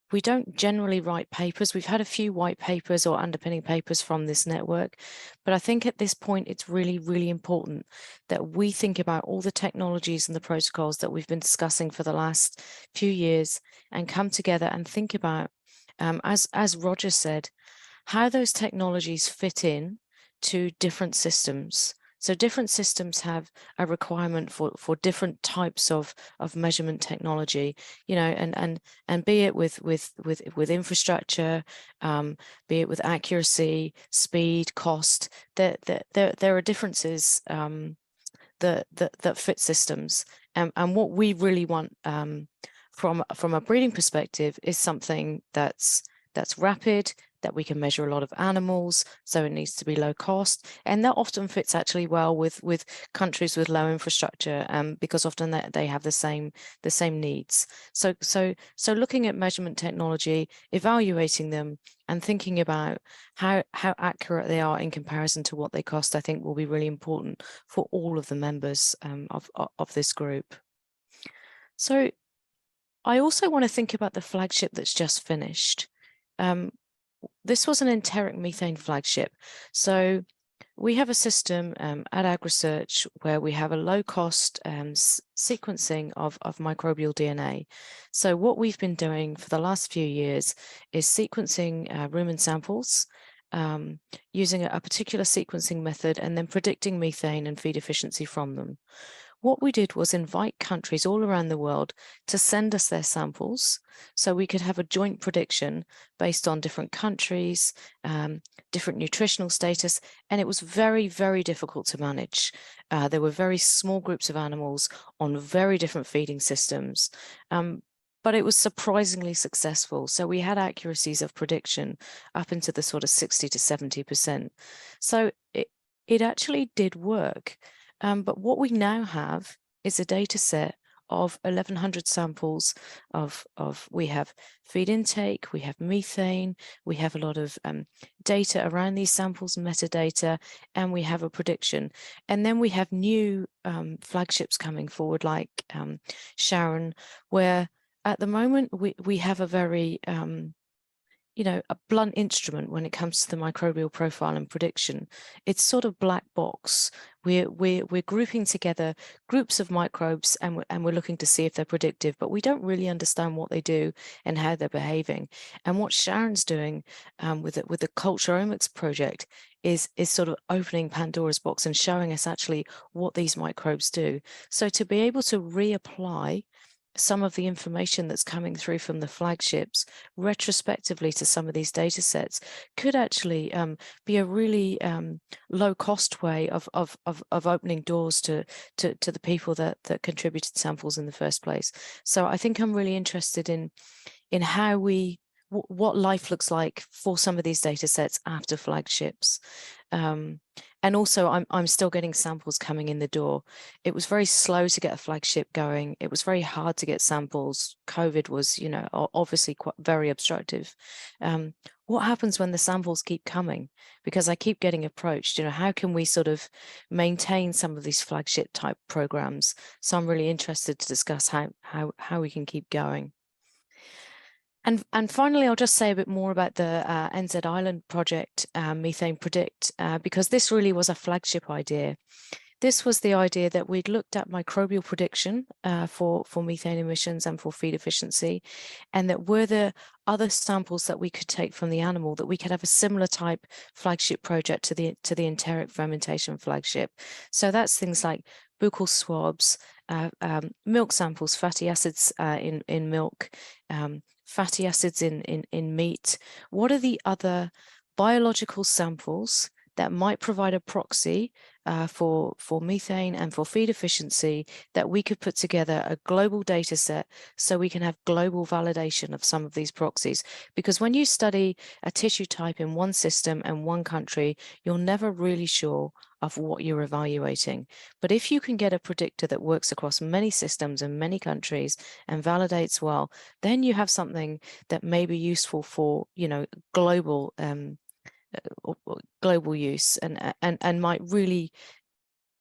We don't generally write papers. We've had a few white papers or underpinning papers from this network, but I think at this point it's really important that we think about all the technologies and the protocols that we've been discussing for the last few years and come together and think about, as Roger said, how those technologies fit in to different systems. So different systems have a requirement for different types of measurement technology, you know, and be it with infrastructure, be it with accuracy, speed, cost, there are differences that fit systems. And what we really want from a breeding perspective is something that's rapid, that we can measure a lot of animals, so it needs to be low cost, and that often fits actually well with countries with low infrastructure, because often they have the same needs. So looking at measurement technology, evaluating them, and thinking about how accurate they are in comparison to what they cost, I think will be really important for all of the members of this group. So I also want to think about the flagship that's just finished. This was an enteric methane flagship. So we have a system at AgResearch where we have a low-cost sequencing of microbial DNA. So what we've been doing for the last few years is sequencing rumen samples, using a particular sequencing method, and then predicting methane and feed efficiency from them. What we did was invite countries all around the world to send us their samples so we could have a joint prediction based on different countries, different nutritional status, and it was very, very difficult to manage. There were very small groups of animals on very different feeding systems, but it was surprisingly successful. So we had accuracies of prediction up into the sort of 60 to 70%. So it actually did work. But what we now have is a data set of 1,100 samples we have feed intake, we have methane, we have a lot of data around these samples, metadata, and we have a prediction. And then we have new flagships coming forward, like Sharon, where at the moment we have a very you know, a blunt instrument when it comes to the microbial profile and prediction. It's sort of black box. We're grouping together groups of microbes, and we're looking to see if they're predictive, but we don't really understand what they do and how they're behaving. And what Sharon's doing with the Culturomics project is sort of opening Pandora's box and showing us actually what these microbes do. So to be able to reapply some of the information that's coming through from the flagships retrospectively to some of these data sets could actually be a really low cost way of opening doors to the people that contributed samples in the first place. So I think I'm really interested in how what life looks like for some of these data sets after flagships. And also I'm still getting samples coming in the door. It was very slow to get a flagship going. It was very hard to get samples. COVID was, you know, obviously quite very obstructive. What happens when the samples keep coming? Because I keep getting approached, you know, how can we sort of maintain some of these flagship type programs? So I'm really interested to discuss how we can keep going. And finally, I'll just say a bit more about the NZ Island project, Methane Predict, because this really was a flagship idea. This was the idea that we'd looked at microbial prediction for methane emissions and for feed efficiency, and that were there other samples that we could take from the animal, that we could have a similar type flagship project to the enteric fermentation flagship. So that's things like buccal swabs, milk samples, fatty acids in milk, fatty acids in meat. What are the other biological samples that might provide a proxy for methane and for feed efficiency, that we could put together a global data set so we can have global validation of some of these proxies? Because when you study a tissue type in one system and one country, you're never really sure of what you're evaluating. But if you can get a predictor that works across many systems and many countries and validates well, then you have something that may be useful for, you know, global use, and might really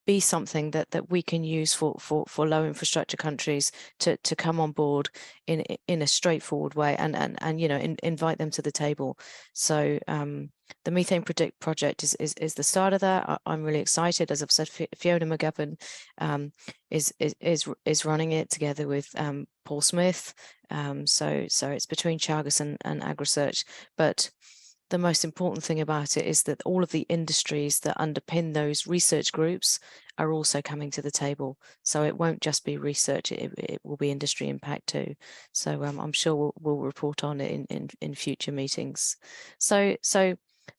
be something that we can use for low infrastructure countries to come on board in a straightforward way, and you know, invite them to the table. So the Methane Predict project is the start of that. I'm really excited. As I've said, Fiona McGovern is running it together with Paul Smith. So it's between Chargus and AgResearch, but the most important thing about it is that all of the industries that underpin those research groups are also coming to the table. So it won't just be research, it will be industry impact too. So I'm sure we'll report on it in future meetings. So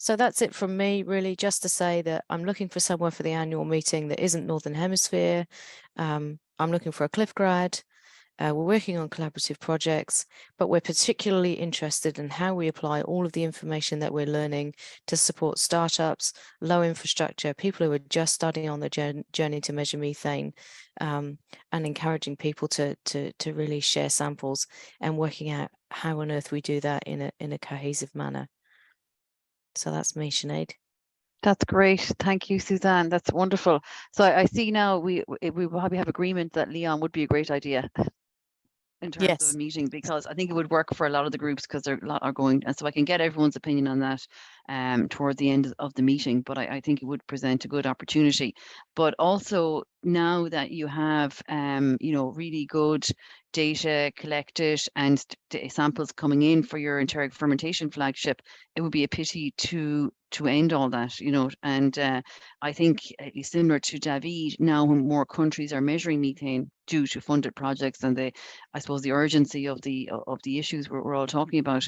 that's it from me, really, just to say that I'm looking for someone for the annual meeting that isn't Northern Hemisphere. I'm looking for a Cliff grad. We're working on collaborative projects, but we're particularly interested in how we apply all of the information that we're learning to support startups, low infrastructure, people who are just starting on the journey to measure methane, and encouraging people to really share samples and working out how on earth we do that in a cohesive manner. So that's me, Sinead. That's great. Thank you, Suzanne. That's wonderful. So I see now we probably have agreement that Leon would be a great idea in terms of Yes. a meeting, because I think it would work for a lot of the groups, because there a lot are going, and so I can get everyone's opinion on that toward the end of the meeting. But I think it would present a good opportunity. But also, now that you have you know, really good data collected and samples coming in for your enteric fermentation flagship, it would be a pity to end all that, you know. And I think similar to David, now when more countries are measuring methane due to funded projects and I suppose the urgency of the issues we're all talking about,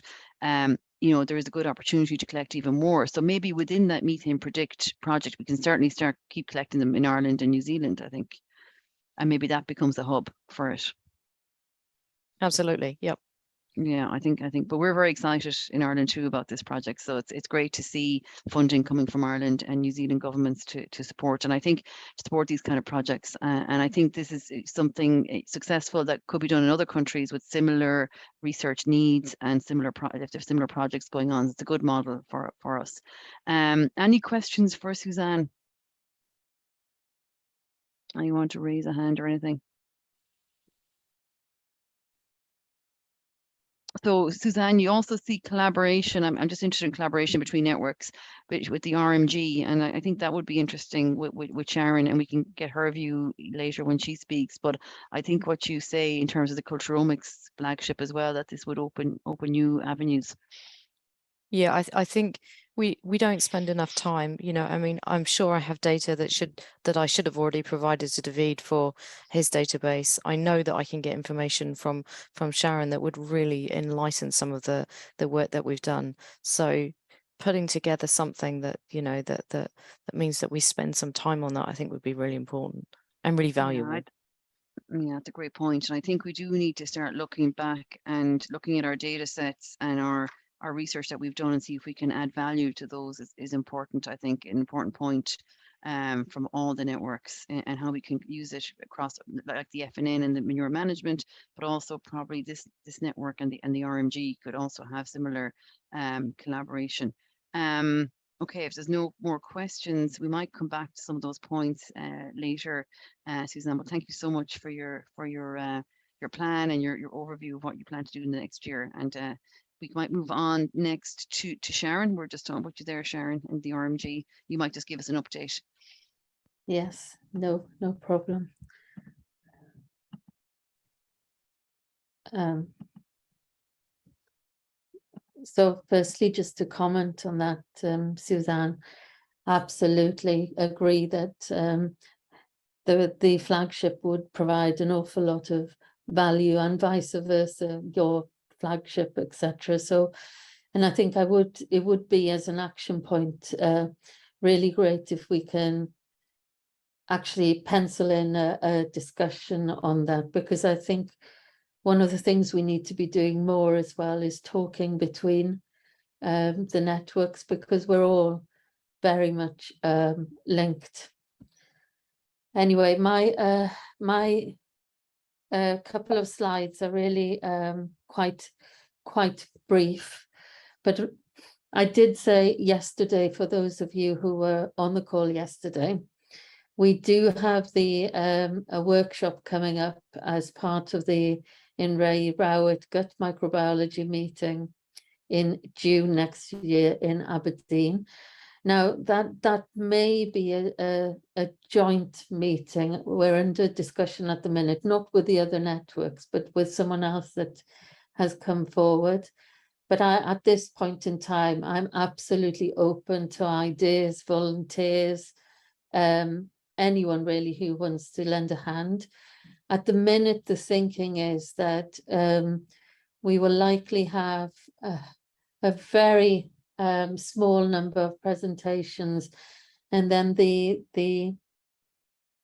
you know, there is a good opportunity to collect even more. So maybe within that Methane Predict project, we can certainly keep collecting them in Ireland and New Zealand, I think. And maybe that becomes a hub for it. Absolutely. Yep. Yeah, I think, but we're very excited in Ireland too about this project. So it's great to see funding coming from Ireland and New Zealand governments to support. And I think to support these kind of projects. And I think this is something successful that could be done in other countries with similar research needs and if there's similar projects going on. It's a good model for us. Any questions for Suzanne? You want to raise a hand or anything? So Suzanne, you also see collaboration. I'm just interested in collaboration between networks with the RMG, and I think that would be interesting with Sharon, and we can get her view later when she speaks. But I think what you say in terms of the Culturomics flagship as well, that this would open new avenues. Yeah, I think we don't spend enough time, you know. I mean, I'm sure I have data that I should have already provided to David for his database. I know that I can get information from Sharon that would really enlighten some of the work that we've done. So putting together something that, you know, that means that we spend some time on that, I think would be really important and really valuable. Yeah, that's a great point. And I think we do need to start looking back and looking at our data sets and our research that we've done and see if we can add value to those is important. I think an important point from all the networks, and how we can use it across, like the FNN and the manure management, but also probably this network and the RMG could also have similar collaboration. Okay, if there's no more questions, we might come back to some of those points later, Suzanne. But thank you so much for your plan and your overview of what you plan to do in the next year. And we might move on next to Sharon. We're just on with you there, Sharon, in the RMG. You might just give us an update. Yes, no problem. So firstly, just to comment on that, Suzanne, absolutely agree that the flagship would provide an awful lot of value, and vice versa, your flagship, etc. So, and I think it would be, as an action point, really great if we can actually pencil in a discussion on that, because I think one of the things we need to be doing more as well is talking between the networks, because we're all very much linked. Anyway, my couple of slides are really quite brief, but I did say yesterday, for those of you who were on the call yesterday, we do have a workshop coming up as part of the INRAE Rowett Gut Microbiology meeting in June next year in Aberdeen. Now that may be a joint meeting. We're under discussion at the minute, not with the other networks, but with someone else that has come forward. But at this point in time, I'm absolutely open to ideas, volunteers, anyone really who wants to lend a hand. At the minute, the thinking is that we will likely have a very small number of presentations, and then the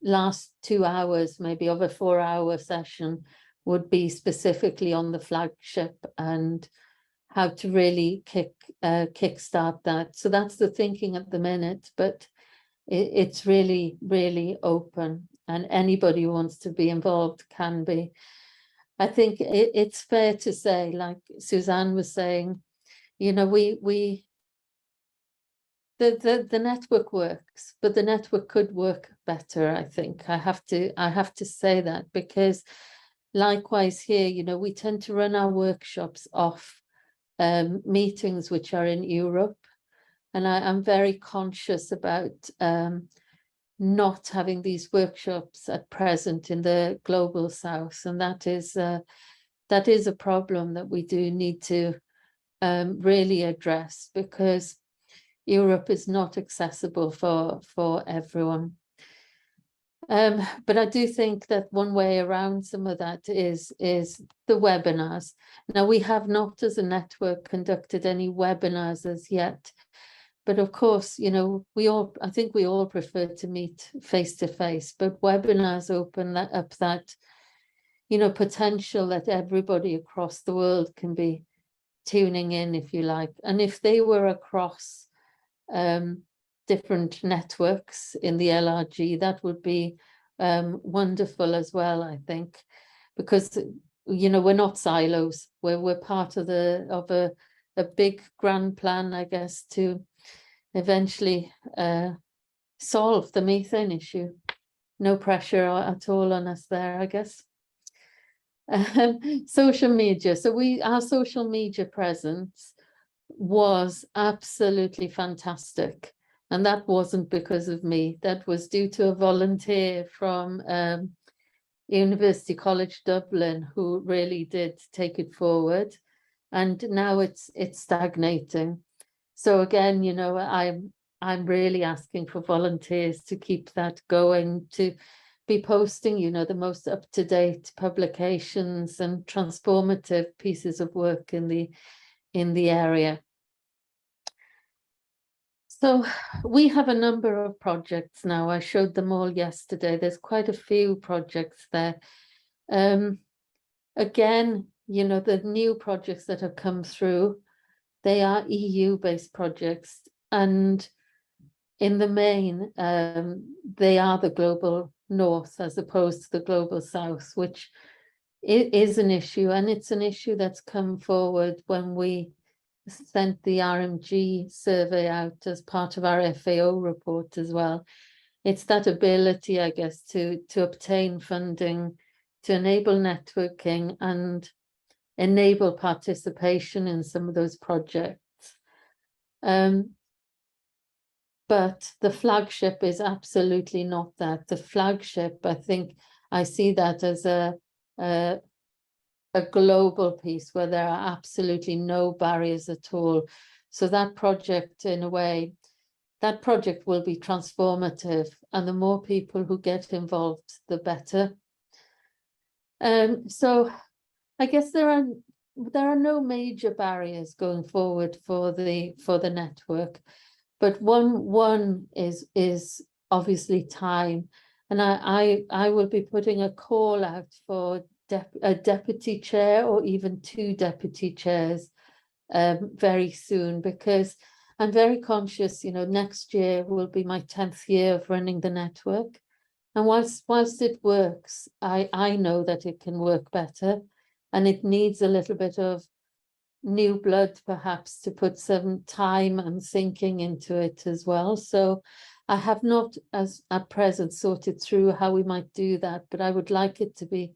last 2 hours, maybe of a 4-hour session, would be specifically on the flagship and how to really kickstart that. So that's the thinking at the minute, but it's really, really open, and anybody who wants to be involved can be. I think it's fair to say, like Suzanne was saying, you know, the network works, but the network could work better. I think I have to say that, because likewise here, you know, we tend to run our workshops off meetings which are in Europe, and I'm very conscious about not having these workshops at present in the global south, and that is a problem that we do need to really address, because Europe is not accessible for everyone. But I do think that one way around some of that is the webinars. Now, we have not as a network conducted any webinars as yet, but of course, you know, I think we all prefer to meet face to face, but webinars open up that, you know, potential that everybody across the world can be tuning in, if you like. And if they were across different networks in the LRG, that would be wonderful as well, I think, because, you know, we're not silos. We're part of a big grand plan, I guess, to eventually solve the methane issue. No pressure at all on us there, I guess. Social media. So our social media presence was absolutely fantastic. And that wasn't because of me. That was due to a volunteer from University College Dublin who really did take it forward. And now it's stagnating. So again, you know, I'm really asking for volunteers to keep that going, to be posting, you know, the most up-to-date publications and transformative pieces of work in the area. So we have a number of projects now. I showed them all yesterday. There's quite a few projects there. Again, you know, the new projects that have come through, they are EU-based projects, and in the main, they are the global north as opposed to the global south, which is an issue, and it's an issue that's come forward when we sent the RMG survey out as part of our FAO report as well. It's that ability, I guess, to obtain funding, to enable networking and enable participation in some of those projects. But the flagship is absolutely not that. The flagship, I think, I see that as a global piece where there are absolutely no barriers at all. So that project, in a way, that project will be transformative, and the more people who get involved, the better. So I guess there are no major barriers going forward for the network, but one is obviously time, and I will be putting a call out for a deputy chair or even 2 deputy chairs very soon, because I'm very conscious, you know, next year will be my 10th year of running the network, and whilst it works, I know that it can work better, and it needs a little bit of new blood perhaps to put some time and thinking into it as well. So I have not at present sorted through how we might do that, but I would like it to be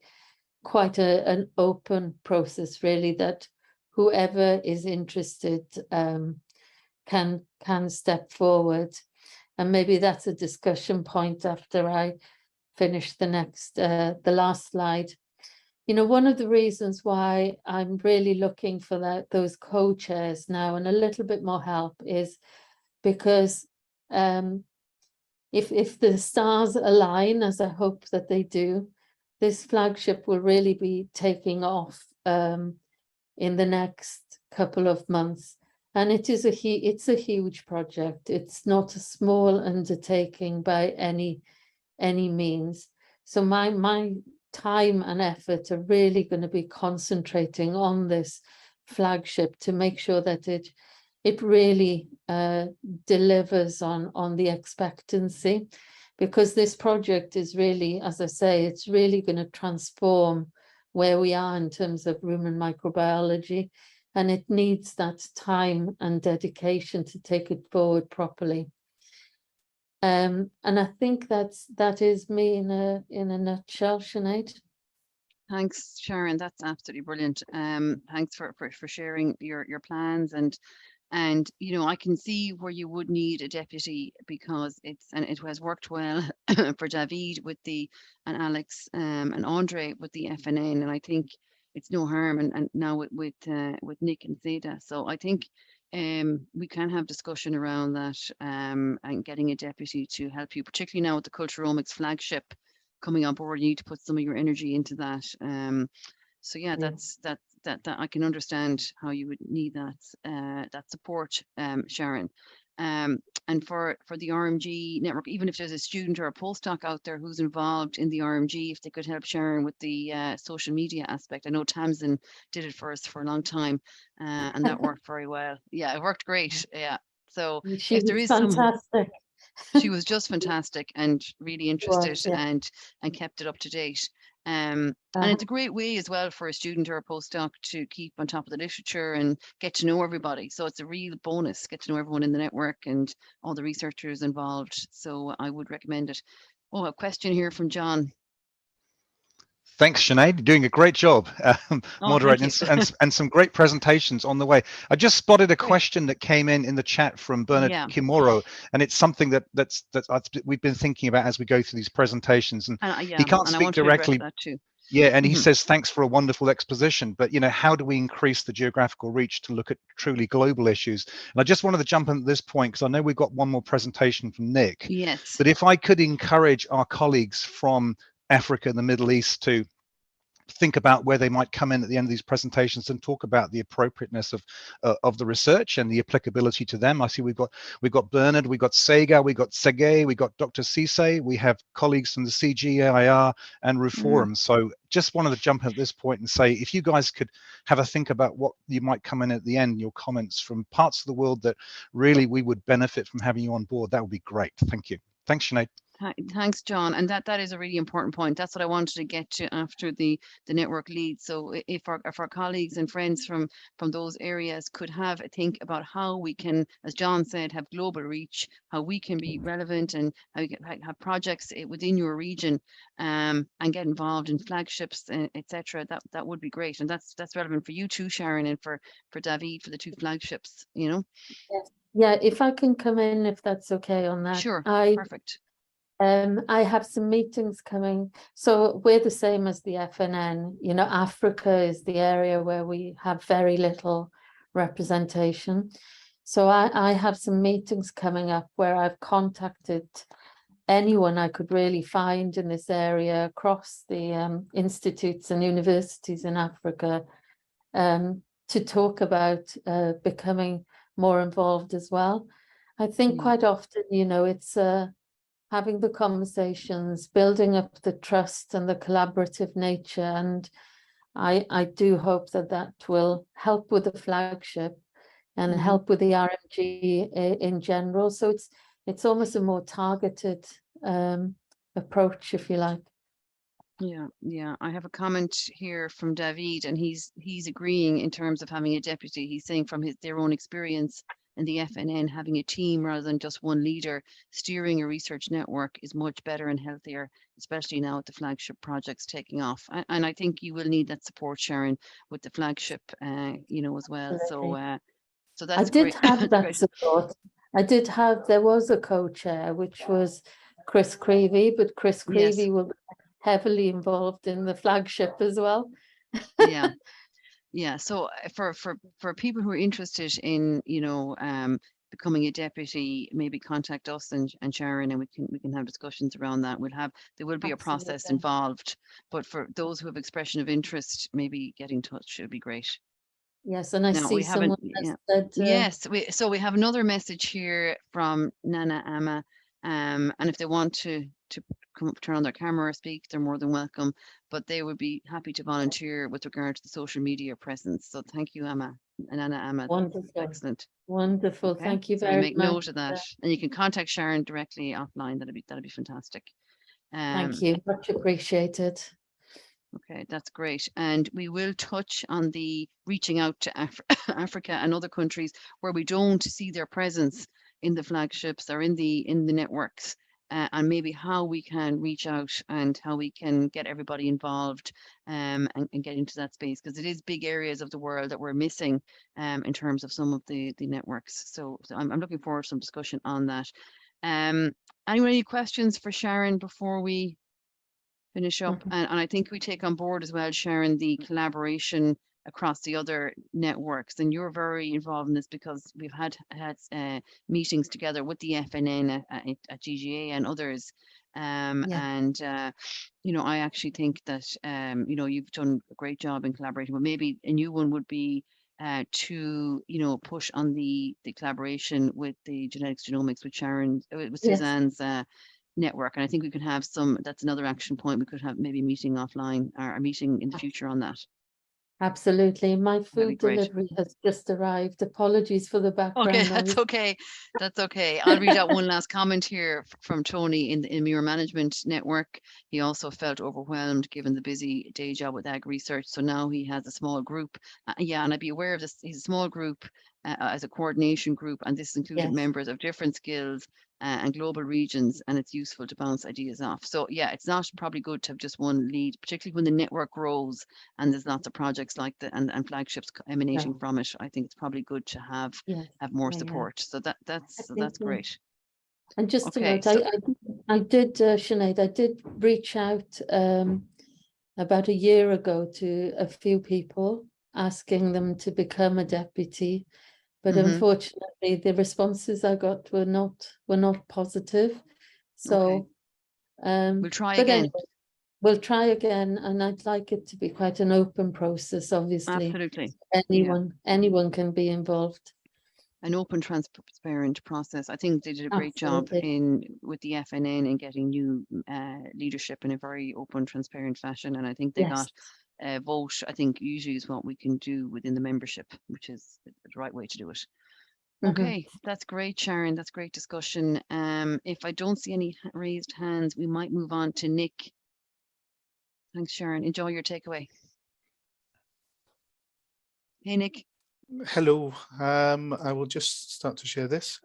quite an open process, really, that whoever is interested can step forward. And maybe that's a discussion point after I finish the last slide. you know, one of the reasons why I'm really looking for those co-chairs now and a little bit more help is because if the stars align, as I hope that they do, this flagship will really be taking off in the next couple of months. And it's a huge project. It's not a small undertaking by any means. So my time and effort are really going to be concentrating on this flagship to make sure that it really delivers on the expectancy, because this project is really, as I say, it's really going to transform where we are in terms of rumen microbiology, and it needs that time and dedication to take it forward properly. And I think that is me in a nutshell, Sinead. Thanks, Sharon. That's absolutely brilliant. Thanks for sharing your plans, and you know, I can see where you would need a deputy, because it has worked well for David with and Alex and Andre with the FNN, and I think it's no harm, and now with Nick and Zeta. So I think we can have discussion around that, and getting a deputy to help you, particularly now with the Culturomics flagship coming on board. You need to put some of your energy into that. So yeah, that I can understand how you would need that support, Sharon. And for the RMG network, even if there's a student or a postdoc out there who's involved in the RMG, if they could help Sharon with the social media aspect. I know Tamsin did it for us for a long time, and that worked very well. Yeah, it worked great. Yeah. So if there is fantastic. She was just fantastic and really interested, and kept it up to date. And it's a great way as well for a student or a postdoc to keep on top of the literature and get to know everybody. So it's a real bonus, get to know everyone in the network and all the researchers involved. So I would recommend it. Oh, a question here from John. Thanks, Sinead. You're doing a great job moderating and some great presentations on the way. I just spotted a question that came in the chat from Bernard Kimoro, and it's something that's we've been thinking about as we go through these presentations. And he can't speak directly. Yeah, and he says, thanks for a wonderful exposition, but you know, how do we increase the geographical reach to look at truly global issues? And I just wanted to jump in at this point, because I know we've got one more presentation from Nick. Yes. But if I could encourage our colleagues from Africa and the Middle East to think about where they might come in at the end of these presentations and talk about the appropriateness of the research and the applicability to them. I see we've got Bernard, we've got Sega, we've got Sergey, we got Dr. Cisse, we have colleagues from the CGIAR and Reforum. So just wanted to jump in at this point and say, if you guys could have a think about what you might come in at the end, your comments from parts of the world that really we would benefit from having you on board, that would be great. Thank you. Thanks, Sinead. Thanks, John. And that is a really important point. That's what I wanted to get to after the network lead. So if our colleagues and friends from those areas could have a think about how we can, as John said, have global reach, how we can be relevant, and how we can have projects within your region, and get involved in flagships, etc. That would be great. And that's relevant for you too, Sharon, and for David, for the two flagships, you know. Yeah, if I can come in, if that's okay on that. Sure, perfect. I have some meetings coming. So we're the same as the FNN. You know, Africa is the area where we have very little representation. So I have some meetings coming up where I've contacted anyone I could really find in this area across the institutes and universities in Africa, to talk about becoming more involved as well. I think quite often, you know, it's having the conversations, building up the trust and the collaborative nature. And I do hope that will help with the flagship and help with the RMG in general. So it's almost a more targeted approach, if you like. Yeah. I have a comment here from David, and he's agreeing in terms of having a deputy. He's saying from their own experience in the FNN, having a team rather than just one leader steering a research network is much better and healthier, especially now with the flagship projects taking off. And I think you will need that support, Sharon, with the flagship, you know, as well. So that's great. I did have that support. There was a co-chair, which was Chris Creevy, but Chris Creevy will be heavily involved in the flagship as well. Yeah. Yeah, so for people who are interested in, becoming a deputy, maybe contact us and Sharon, and we can have discussions around that. There will be a process Absolutely. involved, but for those who have expression of interest, maybe get in touch. It would be great. Yes, and I Now we see haven't. someone Yeah. has said, Yes, we have another message here from Nana Amma, and if they want to come up, turn on their camera or speak, they're more than welcome. But they would be happy to volunteer with regard to the social media presence. So thank you, Amma and Nana Amma. wonderful, Excellent. wonderful. Okay, Thank you so we very make much. note of that, and you can contact Sharon directly offline. That'd be fantastic. Thank you, much appreciated. Okay, that's great. And we will touch on the reaching out to Africa and other countries where we don't see their presence in the flagships or in the networks, and maybe how we can reach out and how we can get everybody involved, and get into that space, because it is big areas of the world that we're missing in terms of some of the networks. So I'm looking forward to some discussion on that. Anyone, any questions for Sharon before we finish up? And I think we take on board as well, Sharon, the collaboration across the other networks. And you're very involved in this because we've had meetings together with the FNN at GGA and others. And I actually think that you've done a great job in collaborating, but maybe a new one would be to push on the collaboration with the genetics genomics with Sharon, with Yes. Suzanne's network. And I think we could have that's another action point. We could have maybe a meeting offline or a meeting in the future on that. Absolutely. My be food great. delivery has just arrived. Apologies for the background Okay, noise. that's okay. That's okay. I'll read out one last comment here from Tony in the Mirror Management Network. He also felt overwhelmed given the busy day job with ag research. So now he has a small group. And I'd be aware of this. He's a small group as a coordination group, and this included Yes. members of different skills and global regions, and it's useful to bounce ideas off. So yeah, it's not probably good to have just one lead, particularly when the network grows and there's lots of projects like and flagships emanating from it. I think it's probably good to have Yes. more Yeah, yeah. support. So that's think, great. And just to Okay, note, so- I did, Sinead, I did reach out about a year ago to a few people asking them to become a deputy, but Mhm. unfortunately the responses I got were not positive. So We'll try but again. anyway, we'll try again, and I'd like it to be quite an open process, obviously. Absolutely. Anyone can be involved. An open, transparent process. I think they did a great job with the FNN in getting new leadership in a very open, transparent fashion. And I think they got a vote. I think usually is what we can do within the membership, which is the right way to do it. Okay, that's great, Sharon. That's great discussion. If I don't see any raised hands, we might move on to Nick. Thanks, Sharon. Enjoy your takeaway. Hey, Nick. Hello. I will just start to share this.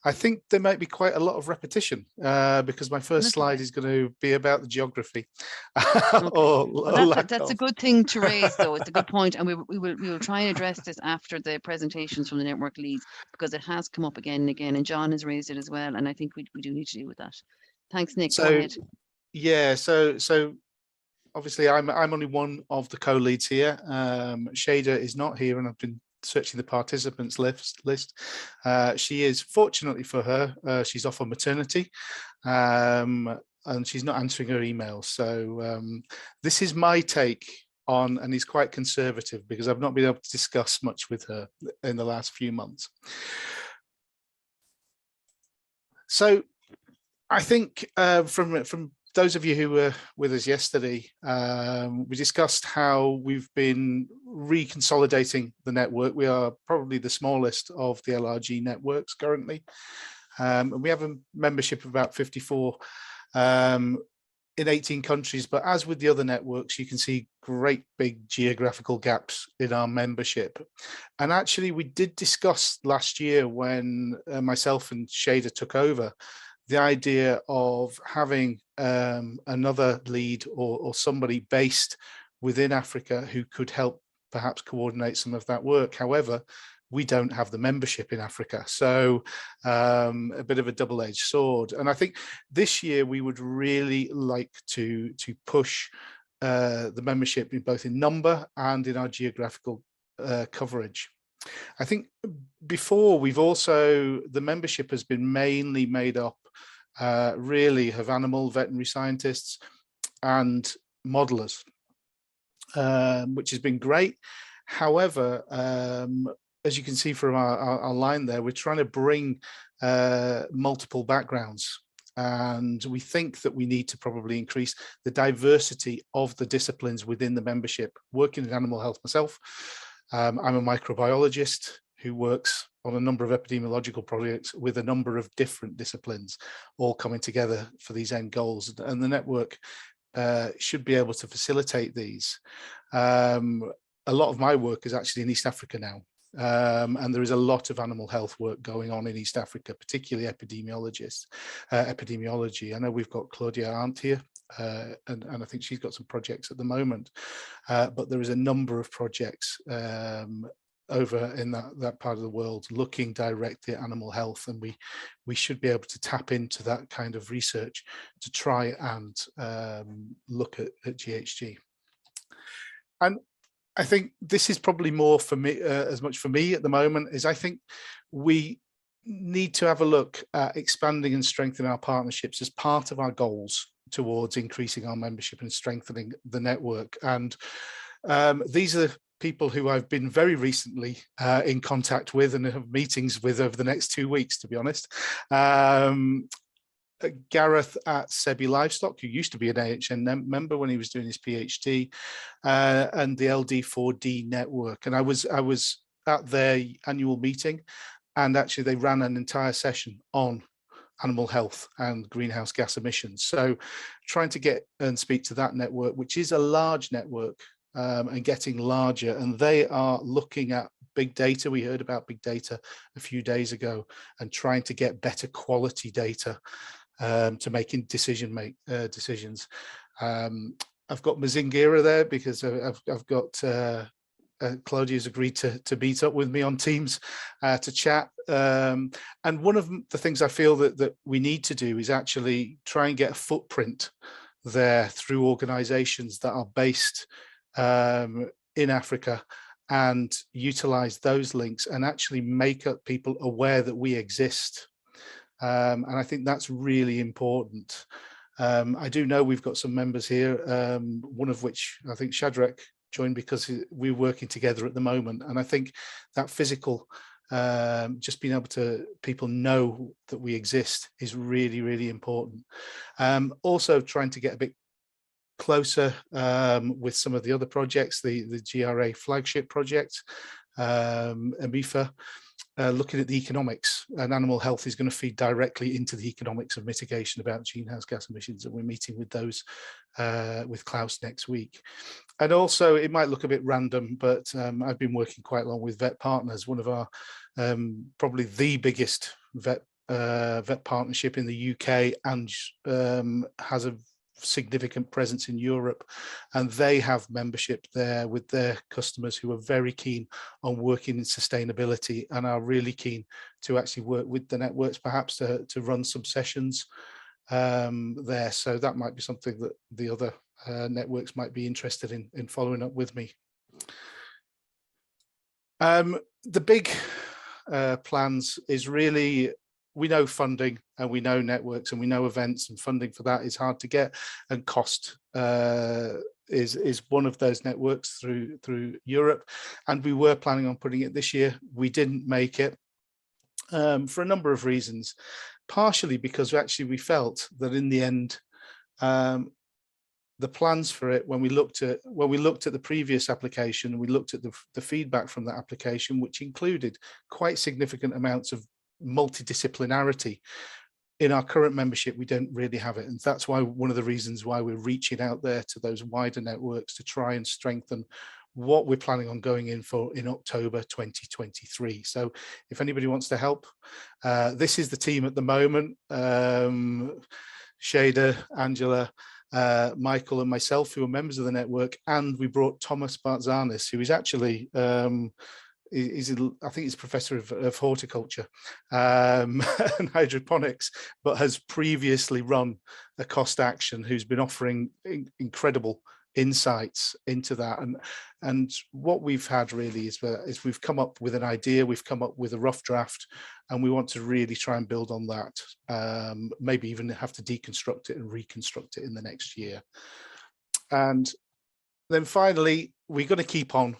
I think there might be quite a lot of repetition because my first slide is going to be about the geography. That's a good thing to raise, though. It's a good point, and we will try and address this after the presentations from the network leads, because it has come up again and again, and John has raised it as well, and I think we do need to deal with that. Thanks, Nick. Go ahead. Yeah. So obviously, I'm only one of the co-leads here. Shada is not here, and I've been searching the participants list. She is, fortunately for her, she's off on maternity, and she's not answering her emails. So this is my take on, and he's quite conservative because I've not been able to discuss much with her in the last few months. So I think from those of you who were with us yesterday, we discussed how we've been reconsolidating the network. We are probably the smallest of the LRG networks currently. And we have a membership of about 54 in 18 countries. But as with the other networks, you can see great big geographical gaps in our membership. And actually, we did discuss last year when myself and Shada took over, the idea of having another lead or somebody based within Africa who could help perhaps coordinate some of that work. However, we don't have the membership in Africa. So a bit of a double-edged sword. And I think this year we would really like to push the membership in both in number and in our geographical coverage. I think before the membership has been mainly made up really of animal veterinary scientists and modelers, which has been great. However, as you can see from our line there, we're trying to bring multiple backgrounds. And we think that we need to probably increase the diversity of the disciplines within the membership. Working in animal health myself, I'm a microbiologist who works on a number of epidemiological projects with a number of different disciplines, all coming together for these end goals. And the network should be able to facilitate these. A lot of my work is actually in East Africa now. And there is a lot of animal health work going on in East Africa, particularly epidemiology. I know we've got Claudia Arndt here, and I think she's got some projects at the moment, but there is a number of projects over in that part of the world looking directly at animal health, and we should be able to tap into that kind of research to try and look at GHG. And I think this is probably more for me, as much for me at the moment, is I think we need to have a look at expanding and strengthening our partnerships as part of our goals towards increasing our membership and strengthening the network. And these are people who I've been very recently in contact with and have meetings with over the next 2 weeks, to be honest. Gareth at Sebi Livestock, who used to be an AHN member when he was doing his PhD, and the LD4D network. And I was at their annual meeting, and actually they ran an entire session on animal health and greenhouse gas emissions. So trying to get and speak to that network, which is a large network, and getting larger, and they are looking at big data. We heard about big data a few days ago, and trying to get better quality data to making decisions. I've got Mazingira there because I've got Claudia's agreed to meet up with me on Teams to chat. And one of the things I feel that we need to do is actually try and get a footprint there through organizations that are based in Africa, and utilize those links and actually make people aware that we exist. And I think that's really important. I do know we've got some members here, one of which I think Shadrach joined because we're working together at the moment. And I think that physical, just being able to people know that we exist is really, really important. Also trying to get a bit closer with some of the other projects, the GRA flagship project, AMIFA, looking at the economics, and animal health is going to feed directly into the economics of mitigation about greenhouse gas emissions, and we're meeting with those with Klaus next week. And also it might look a bit random, but I've been working quite long with Vet Partners, one of our probably the biggest vet partnership in the UK, and has a significant presence in Europe, and they have membership there with their customers who are very keen on working in sustainability and are really keen to actually work with the networks, perhaps to run some sessions there. So that might be something that the other networks might be interested in following up with me. The big plans is really, we know funding and we know networks and we know events, and funding for that is hard to get, and cost is one of those networks through Europe, and we were planning on putting it this year. We didn't make it for a number of reasons, partially because actually we felt that in the end the plans for it, when we looked at the previous application, we looked at the feedback from that application, which included quite significant amounts of multidisciplinarity. In our current membership, we don't really have it, and that's why one of the reasons why we're reaching out there to those wider networks to try and strengthen what we're planning on going in for in October 2023. So if anybody wants to help, this is the team at the moment. Shada, Angela, Michael and myself, who are members of the network, and we brought Thomas Bartzanis, who is actually I think he's professor of horticulture and hydroponics, but has previously run a cost action, who's been offering incredible insights into that. And what we've had really is we've come up with an idea, we've come up with a rough draft, and we want to really try and build on that, maybe even have to deconstruct it and reconstruct it in the next year. And then finally, we're going to keep on.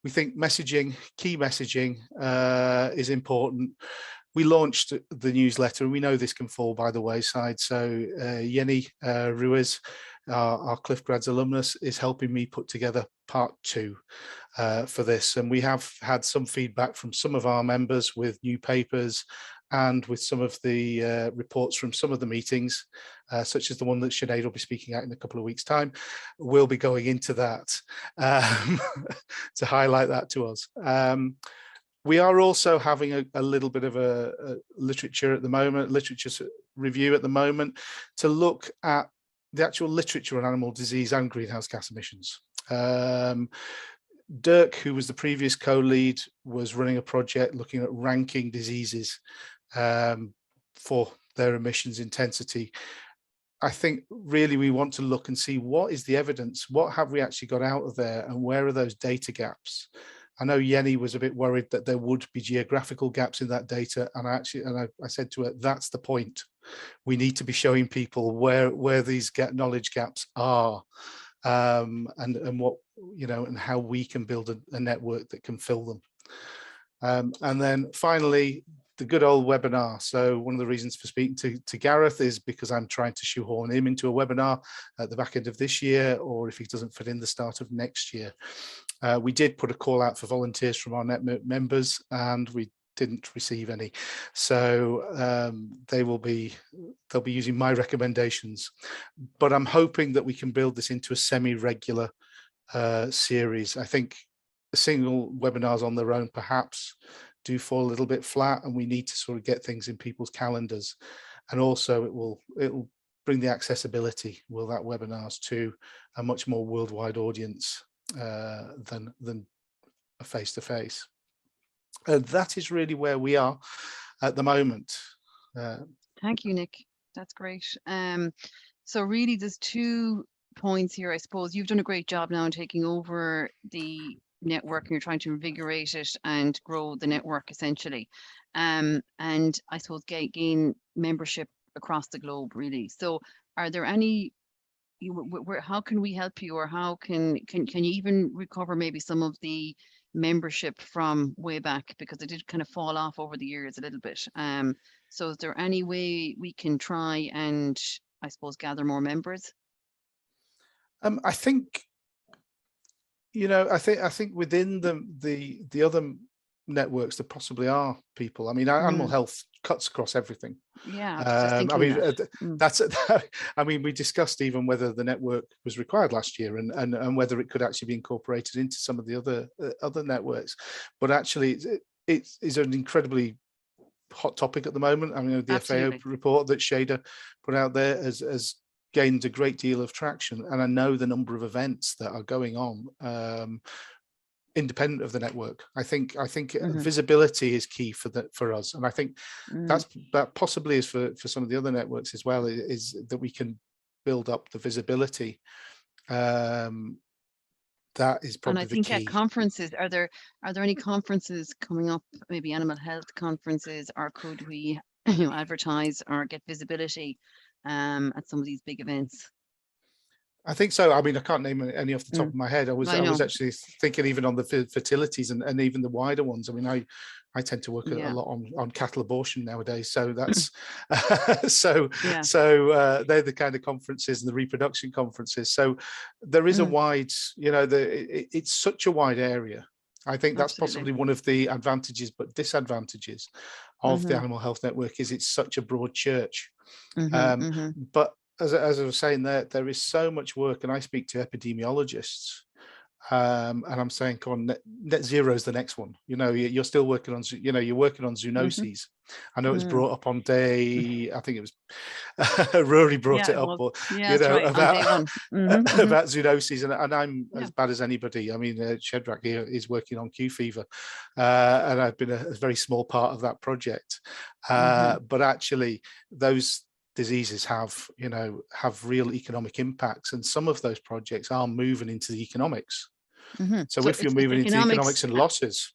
We think messaging, key messaging is important. We launched the newsletter, and we know this can fall by the wayside. So Yenny Ruiz, our Cliff Grads alumnus, is helping me put together part 2 for this. And we have had some feedback from some of our members with new papers and with some of the reports from some of the meetings, such as the one that Sinead will be speaking at in a couple of weeks' time. We'll be going into that to highlight that to us. We are also having a little bit of a literature review at the moment, to look at the actual literature on animal disease and greenhouse gas emissions. Dirk, who was the previous co-lead, was running a project looking at ranking diseases for their emissions intensity. I think really we want to look and see what is the evidence, what have we actually got out of there, and where are those data gaps. I know Yenny was a bit worried that there would be geographical gaps in that data, and I said to her, that's the point. We need to be showing people where these knowledge gaps are, and what, you know, and how we can build a network that can fill them. And then finally, the good old webinar. So one of the reasons for speaking to Gareth is because I'm trying to shoehorn him into a webinar at the back end of this year, or if he doesn't fit in, the start of next year. We did put a call out for volunteers from our network members, and we didn't receive any. So they'll be using my recommendations. But I'm hoping that we can build this into a semi-regular series. I think single webinars on their own perhaps do fall a little bit flat, and we need to sort of get things in people's calendars. And also it will bring the accessibility, will that, webinars to a much more worldwide audience than a face-to-face. That is really where we are at the moment. Thank you, Nick. That's great. So really there's 2 points here. I suppose you've done a great job now in taking over the network, and you're trying to invigorate it and grow the network essentially, and I suppose gain membership across the globe really. So are there any, how can we help you, or how can you even recover maybe some of the membership from way back, because it did kind of fall off over the years a little bit? So is there any way we can try and, I suppose, gather more members? I think, you know, I think within the other networks there possibly are people. I mean, animal health cuts across everything. Yeah, I mean, that's I mean, we discussed even whether the network was required last year, and whether it could actually be incorporated into some of the other networks. But actually, it is an incredibly hot topic at the moment. I mean, the FAO report that Shada put out there has gained a great deal of traction, and I know the number of events that are going on independent of the network. I think visibility is key for us, and I think that possibly is for some of the other networks as well, is that we can build up the visibility. That is probably the key. And I think at conferences, are there any conferences coming up, maybe animal health conferences, or could we advertise or get visibility at some of these big events? I think so. I mean, I can't name any off the top of my head. I was actually thinking even on the fertilities and even the wider ones. I mean, I tend to work a lot on cattle abortion nowadays. So that's they're the kind of conferences, and the reproduction conferences. So there is a wide, you know, it's such a wide area. I think that's possibly one of the advantages, but disadvantages of the Animal Health Network is it's such a broad church. But as I was saying, there is so much work, and I speak to epidemiologists And I'm saying, come on, net zero is the next one. You know, you're still working on, you know, you're working on zoonoses. I know it was brought up on day, I think it was Rory brought it up, but yeah, you that's know, right, on day one. about zoonoses, and I'm as bad as anybody. I mean, Shedrack here is working on Q fever, and I've been a very small part of that project. But actually, those diseases have, you know, have real economic impacts, and some of those projects are moving into the economics. So if you're moving into economics and losses.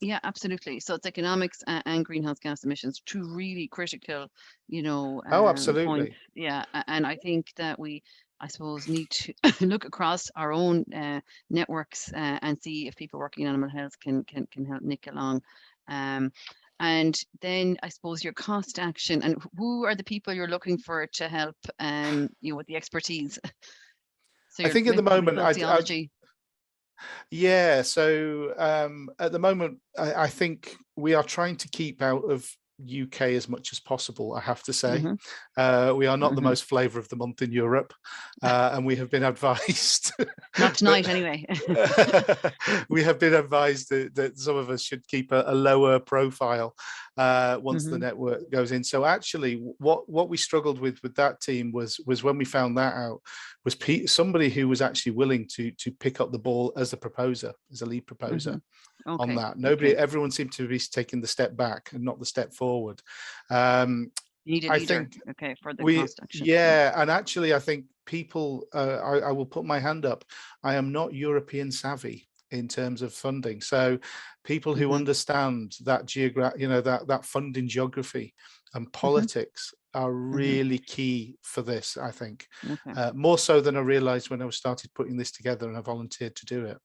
Yeah, absolutely. So it's economics and greenhouse gas emissions, two really critical, you know, Oh, absolutely. points. Yeah, and I think that we, I suppose, need to look across our own networks and see if people working in animal health can help Nick along. And then I suppose your cost action, and who are the people you're looking for to help you know, with the expertise? So I think at the moment, yeah, so at the moment, I think we are trying to keep out of UK as much as possible, I have to say. We are not the most flavour of the month in Europe, and we have been advised not tonight anyway. We have been advised that some of us should keep a lower profile once the network goes in. So actually what we struggled with that team was when we found that out, was somebody who was actually willing to pick up the ball as a proposer, as a lead proposer. On that, everyone seemed to be taking the step back and not the step forward. You need a leader, for the cost action. Yeah, and actually I think people, I will put my hand up, I am not European savvy in terms of funding, so people who understand that you know, that funding geography and politics are really key for this, I think. More so than I realized when I started putting this together and I volunteered to do it.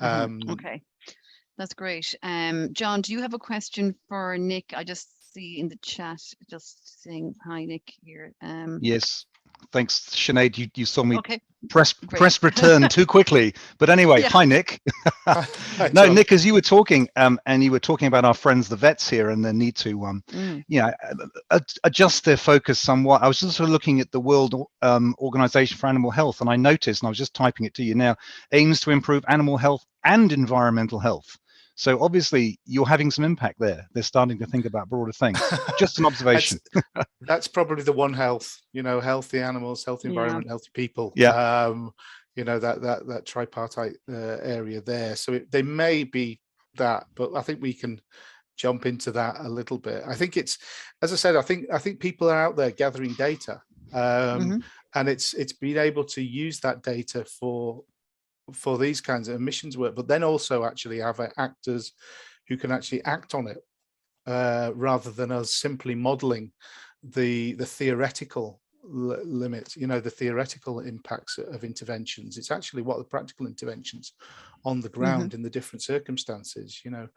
Okay, that's great. John, do you have a question for Nick? I just see in the chat, just saying hi, Nick here. Yes, thanks, Sinead. You saw me press return too quickly. But anyway, hi, Nick. No, Nick, as you were talking, and you were talking about our friends, the vets here, and the need to, you know, adjust their focus somewhat. I was just sort of looking at the World Organization for Animal Health, and I noticed, and I was just typing it to you now, aims to improve animal health and environmental health. So obviously you're having some impact there. They're starting to think about broader things. Just an observation. That's probably the one health, you know, healthy animals, healthy environment, healthy people. Yeah. You know, that tripartite area there. So they may be that, but I think we can jump into that a little bit. I think it's, as I said, I think people are out there gathering data, and it's being able to use that data for these kinds of emissions work, but then also actually have actors who can actually act on it, rather than us simply modeling the theoretical limits, you know, the theoretical impacts of interventions. It's actually what the practical interventions on the ground in the different circumstances. You know,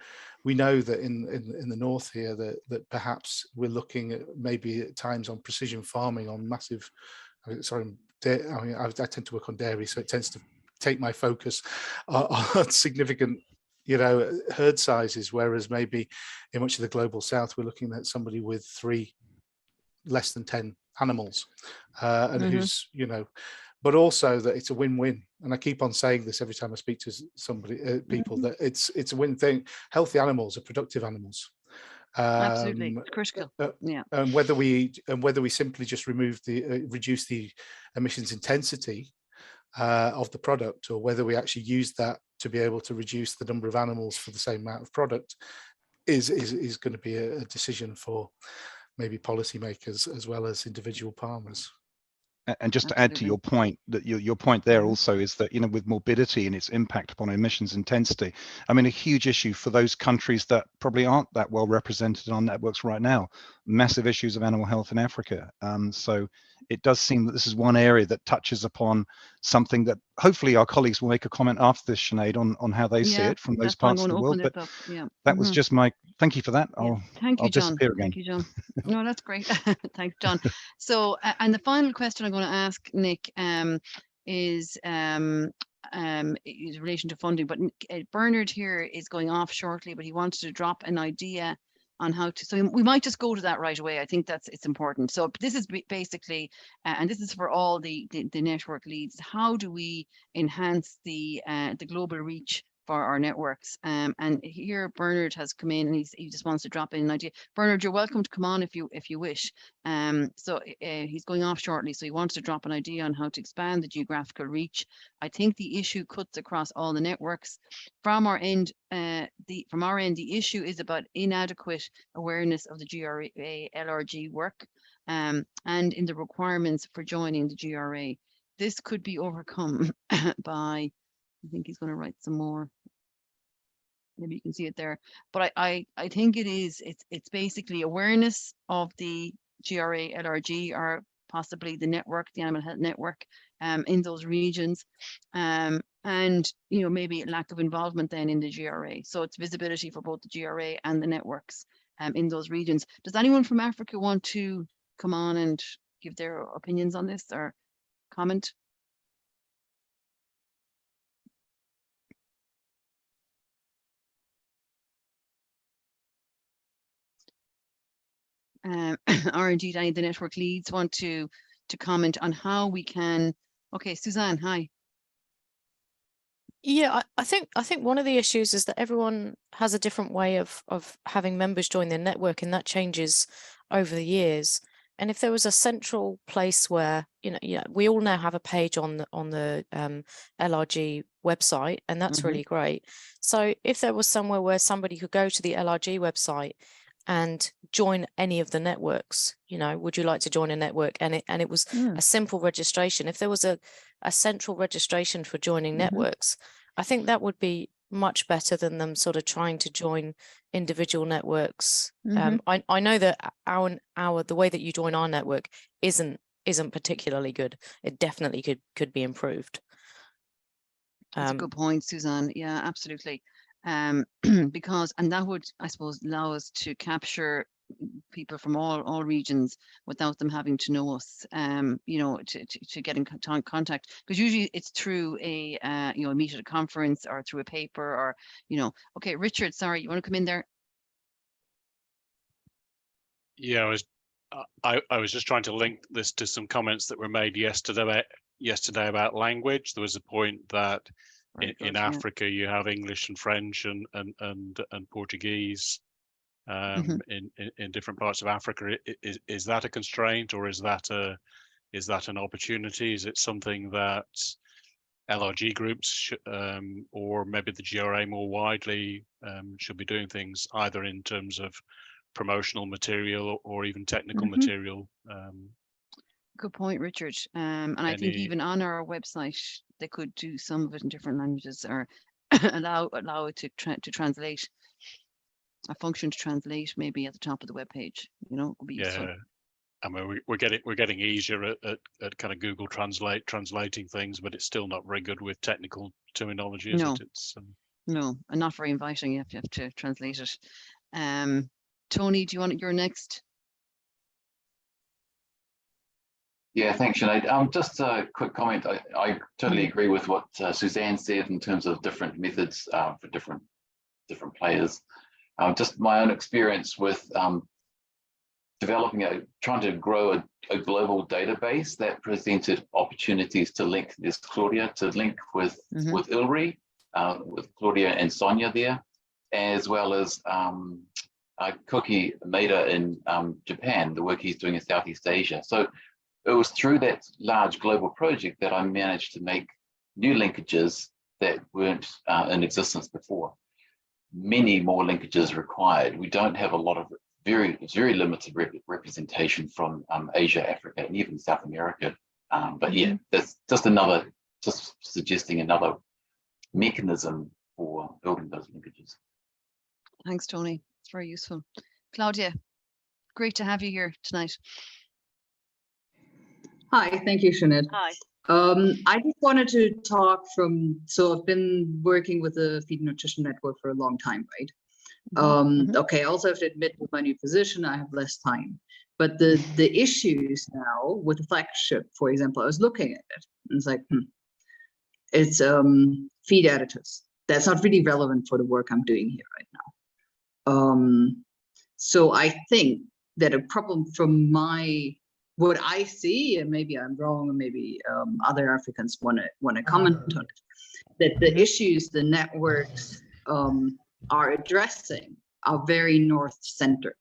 we know that in the north here that perhaps we're looking at maybe at times on precision farming on massive, sorry, I mean, I tend to work on dairy, so it tends to take my focus on significant, you know, herd sizes, whereas maybe in much of the global south we're looking at somebody with 3 less than 10 animals, and who's, you know, but also that it's a win-win. And I keep on saying this every time I speak to somebody, people, that it's a win thing. Healthy animals are productive animals. Absolutely, it's critical. And whether we simply just reduce the emissions intensity of the product, or whether we actually use that to be able to reduce the number of animals for the same amount of product, is going to be a decision for maybe policymakers as well as individual farmers. And just to add to your point, that your point there also is that, you know, with morbidity and its impact upon emissions intensity, I mean, a huge issue for those countries that probably aren't that well represented on networks right now, massive issues of animal health in Africa. So it does seem that this is one area that touches upon something that hopefully our colleagues will make a comment after this, Sinead, on how they see it from those parts of the world. But that was just my, thank you for that. Thank you, I'll John. disappear again. Thank you, John. No, that's great. Thanks, John. So, and the final question I'm going to ask Nick is in relation to funding. But Bernard here is going off shortly, but he wanted to drop an idea on how to, so we might just go to that right away. I think it's important. So this is basically, and this is for all the network leads. How do we enhance the global reach for our networks? And here Bernard has come in, and he just wants to drop in an idea. Bernard, you're welcome to come on if you wish. So he's going off shortly, so he wants to drop an idea on how to expand the geographical reach. I think the issue cuts across all the networks. From our end, the issue is about inadequate awareness of the GRA LRG work, and in the requirements for joining the GRA. This could be overcome by, I think he's going to write some more. Maybe you can see it there, but I think it's basically awareness of the GRA LRG, or possibly the network, the animal health network, in those regions, and maybe lack of involvement then in the GRA. So it's visibility for both the GRA and the networks in those regions. Does anyone from Africa want to come on and give their opinions on this or comment? Or indeed any of the network leads want to comment on how we can. Okay, Suzanne, hi. Yeah, I think one of the issues is that everyone has a different way of having members join their network, and that changes over the years. And if there was a central place where we all now have a page on the LRG website, and that's really great. So if there was somewhere where somebody could go to the LRG website and join any of the networks, would you like to join a network? And it was a simple registration. If there was a central registration for joining networks, I think that would be much better than them sort of trying to join individual networks. I know that the way that you join our network isn't particularly good. It definitely could be improved. That's a good point, Suzanne. Yeah, absolutely. Because that would, I suppose, allow us to capture people from all regions without them having to know us, to get in contact, because usually it's through a meet at a conference or through a paper, or okay, Richard, sorry, you want to come in there? Yeah, I was just trying to link this to some comments that were made yesterday about language. There was a point that in Africa you have English and French and Portuguese in different parts of Africa. Is that a constraint, or is that an opportunity? Is it something that LRG groups or maybe the GRA more widely should be doing things either in terms of promotional material or even technical material? Good point, Richard. And I think even on our website, they could do some of it in different languages, or allow it to translate, a function to translate maybe at the top of the web page. Would be useful. I mean, we're getting easier at kind of Google translating things, but it's still not very good with technical terminology, is it? No, and not very inviting. You have to translate it. Tony, do you want your next? Yeah, thanks, Sinead. Just a quick comment. I totally agree with what Suzanne said in terms of different methods for different players. Just my own experience with trying to grow a global database that presented opportunities to link. There's Claudia to link with Ilri, with Claudia and Sonia there, as well as Koki Maeda in Japan, the work he's doing in Southeast Asia. So it was through that large global project that I managed to make new linkages that weren't in existence before. Many more linkages required. We don't have a lot of very limited representation from Asia, Africa, and even South America. But yeah, that's just suggesting another mechanism for building those linkages. Thanks, Tony. It's very useful. Claudia, great to have you here tonight. Hi, thank you, Sinead. Hi. I just wanted to talk so I've been working with the Feed and Nutrition Network for a long time, right? Okay, I also have to admit with my new position, I have less time. But the issues now with the flagship, for example, I was looking at it and it's like, it's feed additives. That's not really relevant for the work I'm doing here right now. So I think that a problem from what I see, and maybe I'm wrong, and maybe other Africans want to comment on it, that the issues the networks are addressing are very north-centered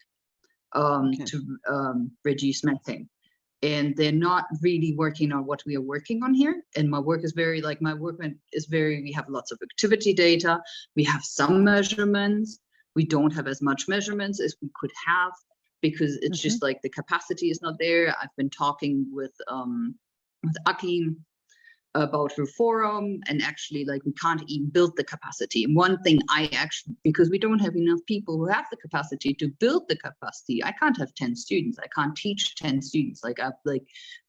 to reduce methane. And they're not really working on what we are working on here. And my work is very, we have lots of activity data. We have some measurements. We don't have as much measurements as we could have, because it's just like the capacity is not there. I've been talking with Aki about her forum, and actually like we can't even build the capacity. And one thing because we don't have enough people who have the capacity to build the capacity, I can't have 10 students. I can't teach 10 students.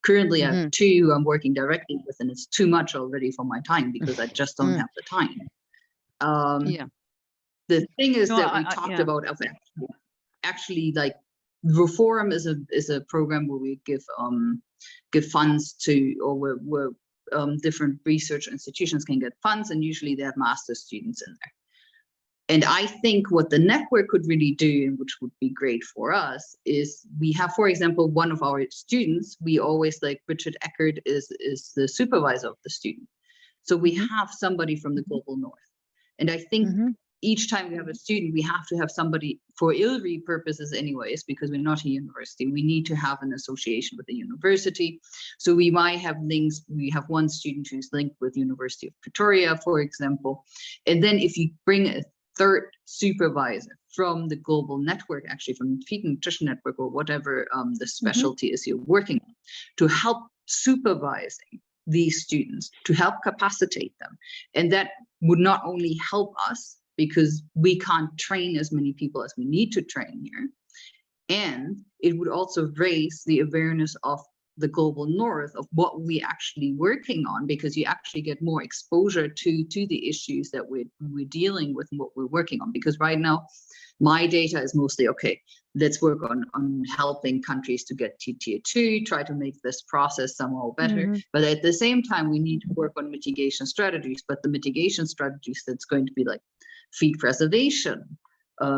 Currently I have 2 I'm working directly with, and it's too much already for my time because I just don't have the time. The thing is that we talked about of actually like Reform is a program where we give funds to, or where different research institutions can get funds, and usually they have master's students in there. And I think what the network could really do, and which would be great for us, is we have, for example, one of our students, we always like Richard Eckert is the supervisor of the student. So we have somebody from the Global North. And I think each time we have a student, we have to have somebody for ILRI purposes anyways, because we're not a university. We need to have an association with the university. So we might have links. We have one student who's linked with the University of Pretoria, for example. And then if you bring a third supervisor from the global network, actually from the Feed and Nutrition Network, or whatever the specialty is you're working on, to help supervising these students, to help capacitate them. And that would not only help us, because we can't train as many people as we need to train here, and it would also raise the awareness of the Global North of what we're actually working on, because you actually get more exposure to the issues that we're dealing with and what we're working on. Because right now, my data is mostly, okay, let's work on helping countries to get to tier 2, try to make this process somehow better. But at the same time, we need to work on mitigation strategies, but the mitigation strategies that's going to be like feed preservation,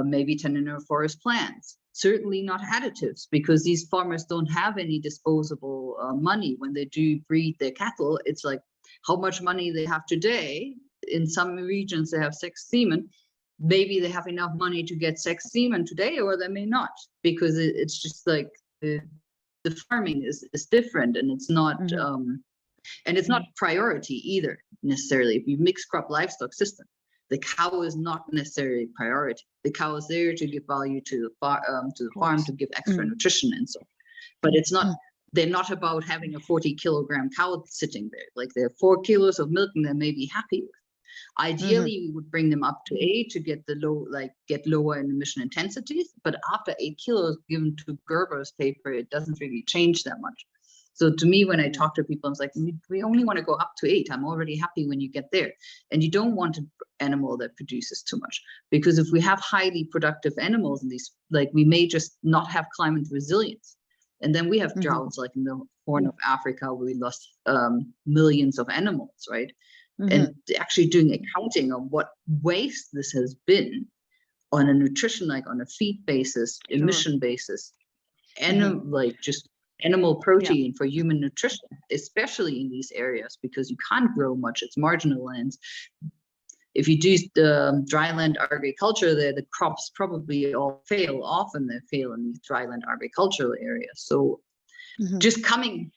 maybe tenure forest plants, certainly not additives, because these farmers don't have any disposable money when they do breed their cattle. It's like how much money they have today. In some regions, they have sex semen. Maybe they have enough money to get sex semen today, or they may not, because it's just like the farming is different, and it's not and it's not priority either necessarily. If you mix crop livestock system, the cow is not necessarily priority. The cow is there to give value to the farm, to give extra nutrition and so on. But it's not. They're not about having a 40-kilogram cow sitting there. Like they're 4 kilos of milk, and they may be happy with. Ideally, we would bring them up to 8 to get get lower in emission intensities. But after 8 kilos, given to Gerber's paper, it doesn't really change that much. So to me, when I talk to people, I was like, we only want to go up to 8. I'm already happy when you get there. And you don't want an animal that produces too much, because if we have highly productive animals in these, like we may just not have climate resilience. And then we have droughts, like in the Horn of Africa, where we lost millions of animals, right? And actually doing accounting of what waste this has been on a nutrition, like on a feed basis, emission basis, and like just animal protein for human nutrition, especially in these areas, because you can't grow much, it's marginal lands. If you do the dryland agriculture there, the crops probably all fail. Often they fail in these dryland agricultural areas. So just having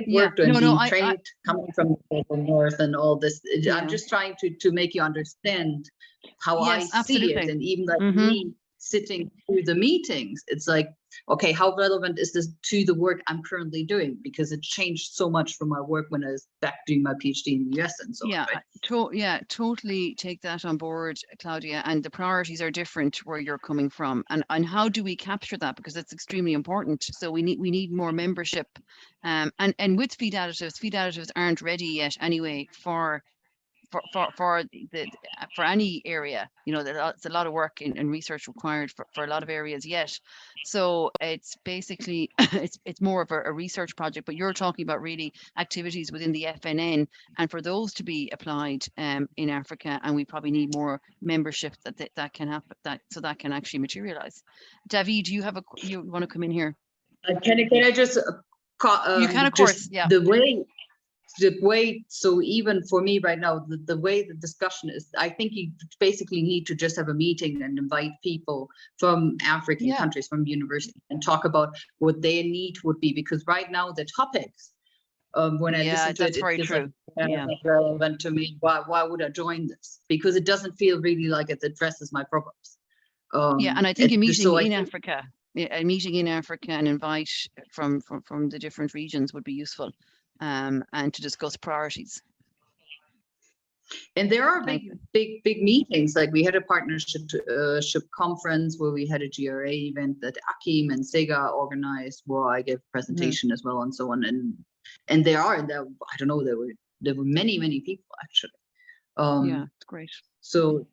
worked and being trained, coming from the Global North and all this, I'm just trying to make you understand how I see it. And even like me sitting through the meetings, it's like, okay, how relevant is this to the work I'm currently doing? Because it changed so much from my work when I was back doing my PhD in the US and so on. Right? Totally take that on board, Claudia. And the priorities are different where you're coming from. And how do we capture that? Because it's extremely important. So we need more membership. And with feed additives aren't ready yet anyway for for any area, you know, there's a lot of work and research required for a lot of areas yet. So it's basically it's more of a research project, but you're talking about really activities within the FNN, and for those to be applied in Africa, and we probably need more membership that can happen, so that can actually materialize. David, you want to come in here? Can I just you can, of course, yeah. The way, so even for me right now, the way the discussion is, I think you basically need to just have a meeting and invite people from African countries, from university, and talk about what their need would be, because right now the topics, when I listen to it, it's like, not relevant to me. Why would I join this? Because it doesn't feel really like it addresses my problems. And I think a meeting in Africa, a meeting in Africa, and invite from the different regions would be useful, and to discuss priorities. And there are big meetings. Like we had a partnership conference where we had a GRA event that Akim and Sega organized, where I gave a presentation as well, and so on. And there, I don't know, there were many people actually. Yeah, it's great. So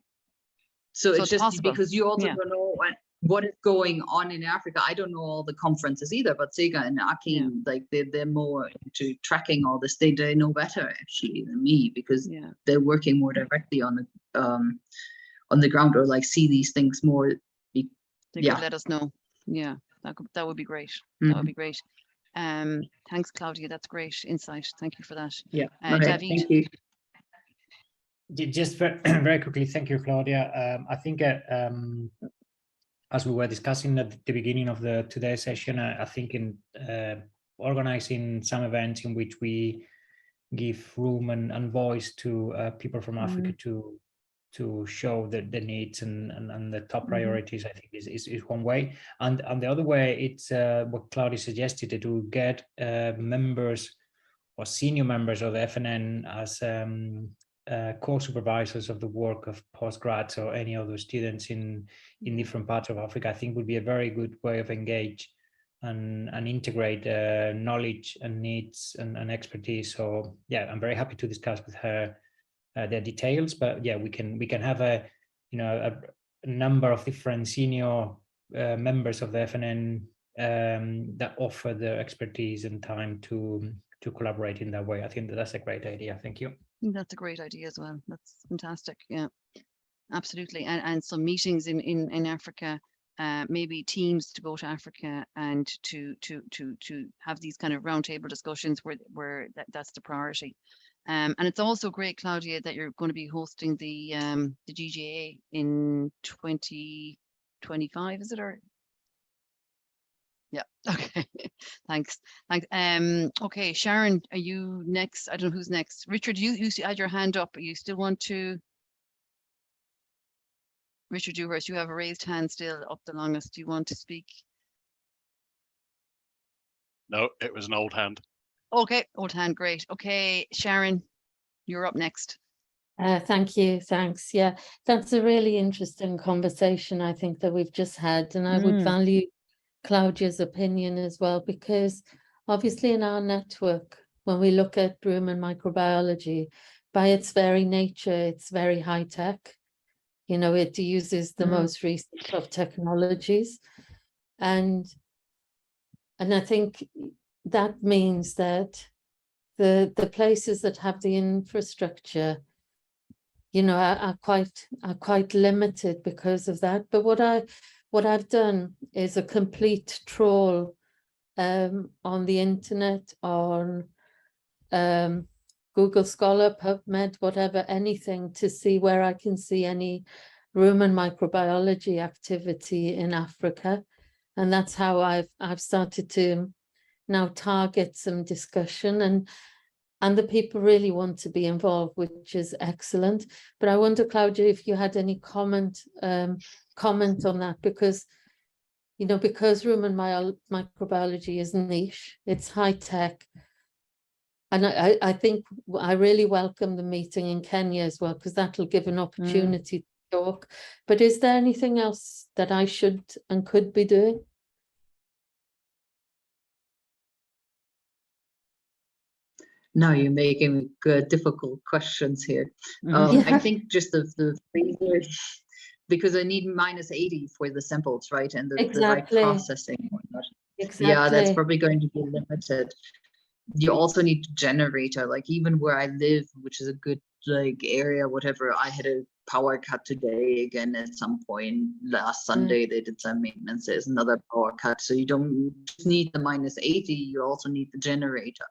it's just possible. Because you also don't know what is going on in Africa. I don't know all the conferences either, but Sega and Akim, like they're more into tracking all this. They know better actually than me, because they're working more directly on the ground, or like see these things more. They could let us know. Yeah, that would be great. That would be great. Thanks, Claudia. That's great insight. Thank you for that. Yeah. David. Thank you. Just very quickly, thank you, Claudia. I think as we were discussing at the beginning of today's session, I think in organizing some events in which we give room and voice to people from Africa to show the needs and the top priorities, I think is one way. And the other way, it's what Claudia suggested, to get members or senior members of the FNN as co-supervisors of the work of postgrads or any other students in different parts of Africa. I think would be a very good way of engage and integrate knowledge and needs and expertise. So yeah, I'm very happy to discuss with her the details, but yeah, we can have a number of different senior members of the FNN that offer their expertise and time to collaborate in that way. I think that's a great idea. Thank you. That's a great idea as well. That's fantastic. Yeah, absolutely. And some meetings in Africa, maybe teams to go to Africa and to have these kind of roundtable discussions where that's the priority. And it's also great, Claudia, that you're going to be hosting the GGA in 2025, is it? Or yeah, okay. Thanks. Okay, Sharon, are you next? I don't know who's next. Richard, you had your hand up. You still want to? Richard Dewhurst, you have a raised hand still up the longest. Do you want to speak? No, it was an old hand. Okay, old hand, great. Okay, Sharon, you're up next. Thank you. Thanks. Yeah, that's a really interesting conversation, I think, that we've just had, and I would value Claudia's opinion as well, because obviously in our network, when we look at rumen microbiology, by its very nature, it's very high tech. You know, it uses the most recent of technologies, and I think that means that the places that have the infrastructure, you know, are quite limited because of that. But what I've done is a complete trawl on the internet, on Google Scholar, PubMed, whatever, anything, to see where I can see any rumen microbiology activity in Africa. And that's how I've started to now target some discussion, and the people really want to be involved, which is excellent. But I wonder, Claudia, if you had any comment on that, because, you know, because rumen microbiology is niche, it's high tech. And I think I really welcome the meeting in Kenya as well, because that'll give an opportunity to talk. But is there anything else that I should and could be doing? Now you're making difficult questions here. Yeah. I think just the because I need -80 for the samples, right? And the right Exactly. processing. and whatnot. Exactly. Yeah, that's probably going to be limited. You also need a generator, like even where I live, which is a good like area, whatever. I had a power cut today again at some point. Last Sunday they did some maintenance. There's another power cut. So you don't just need the -80, you also need the generator.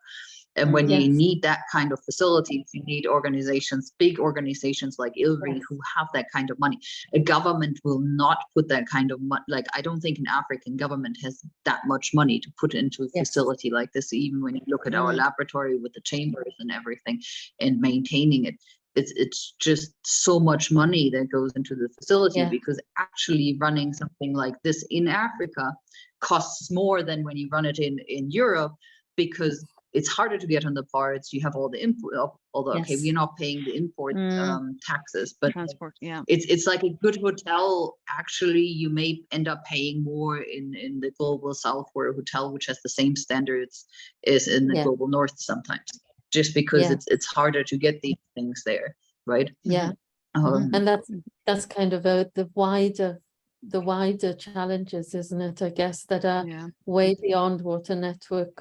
And when you Yes. need that kind of facilities, you need organizations, big organizations like ILRI, Yes. who have that kind of money. A government will not put that kind of money. Like, I don't think an African government has that much money to put into a Yes. facility like this. Even when you look at our laboratory with the chambers and everything and maintaining it, it's just so much money that goes into the facility, Yeah. because actually running something like this in Africa costs more than when you run it in Europe, because it's harder to get on the parts. You have all the import, although okay, Yes. we're not paying the import taxes, but Transport, yeah. it's like a good hotel. Actually, you may end up paying more in the global south, where a hotel which has the same standards is in the Yeah. global north sometimes, just because Yeah. it's harder to get these things there, right? Yeah. And that's kind of the wider challenges, isn't it? I guess that are Yeah. way beyond what a network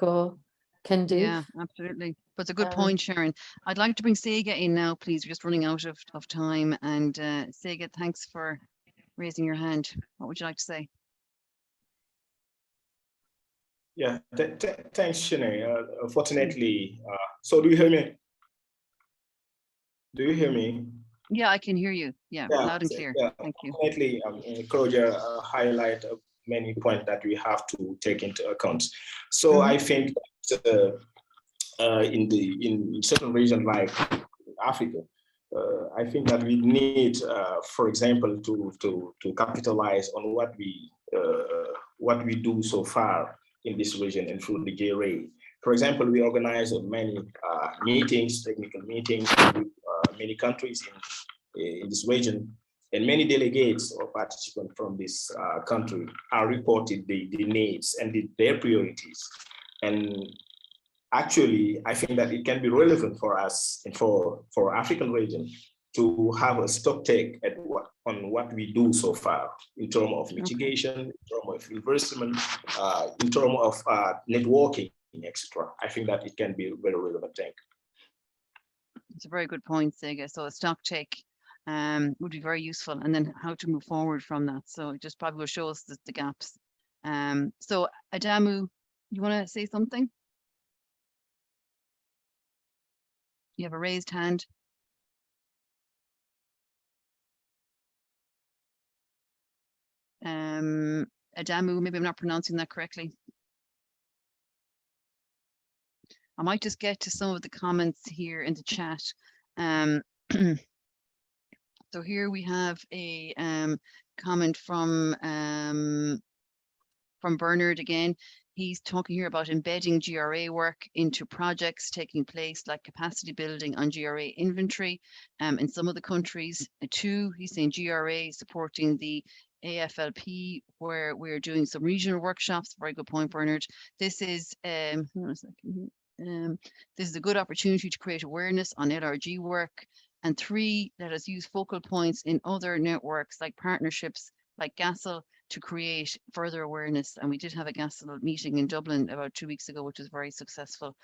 can do. Yeah, absolutely. But it's a good point, Sharon. I'd like to bring Sega in now, please. We're just running out of time. And Sega, thanks for raising your hand. What would you like to say? Yeah, thanks, Sinead. Unfortunately, so do you hear me? Do you hear me? Yeah, I can hear you. Yeah, loud and clear. Yeah, Thank you. unfortunately, Claudia highlight many points that we have to take into account. So I think that, in certain regions like Africa, I think that we need, for example, to capitalize on what we do so far in this region and through the GRA. For example, we organize many meetings, technical meetings with many countries in this region, and many delegates or participants from this country are reported the needs and their priorities. And actually, I think that it can be relevant for us and for African region to have a stock take on what we do so far in terms of mitigation, in terms of investment, in terms of networking, etc. I think that it can be very relevant. Thank you. It's a very good point, Sega. So a stock take would be very useful, and then how to move forward from that. So it just probably will show us the gaps. So Adamu, you want to say something? You have a raised hand. Adamu, maybe I'm not pronouncing that correctly. I might just get to some of the comments here in the chat. So here we have a comment from Bernard again. He's talking here about embedding GRA work into projects taking place, like capacity building on GRA inventory in some of the countries. Two, he's saying GRA supporting the AFLP, where we're doing some regional workshops. Very good point, Bernard. This is hold on a second here. This is a good opportunity to create awareness on LRG work. And three, let us use focal points in other networks like partnerships like GASL to create further awareness. And we did have a GASL meeting in Dublin about 2 weeks ago, which was very successful.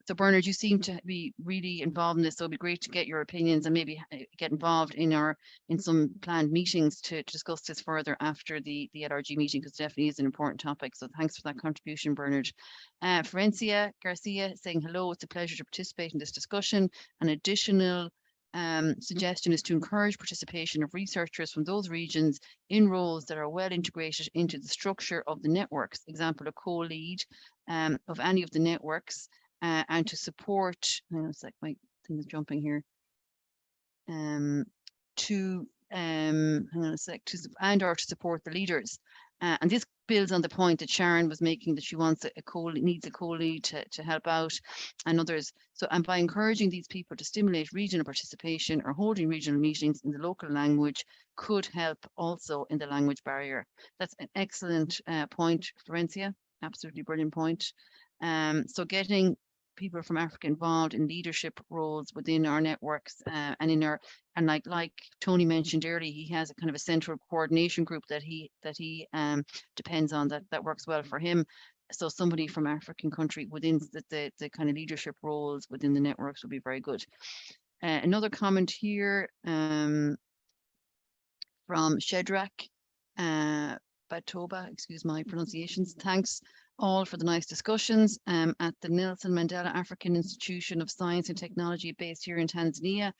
So Bernard, you seem to be really involved in this, so it'd be great to get your opinions and maybe get involved in some planned meetings to discuss this further after the LRG meeting, because it definitely is an important topic. So thanks for that contribution, Bernard. Florencia Garcia saying hello, it's a pleasure to participate in this discussion. An additional suggestion is to encourage participation of researchers from those regions in roles that are well integrated into the structure of the networks. Example, a co-lead of any of the networks, and to support, it's like my thing is jumping here, hang on a sec, or to support the leaders. And this builds on the point that Sharon was making, that she wants needs a co-lead to help out, and others. So, and by encouraging these people to stimulate regional participation or holding regional meetings in the local language could help also in the language barrier. That's an excellent point, Florencia. Absolutely brilliant point. So getting people from Africa involved in leadership roles within our networks, and in our, and like Tony mentioned earlier, he has a kind of a central coordination group that he depends on, that works well for him. So somebody from African country within the kind of leadership roles within the networks would be very good. Another comment here from Shedrack Batoba, excuse my pronunciations. Thanks all for the nice discussions at the Nelson Mandela African Institution of Science and Technology based here in Tanzania.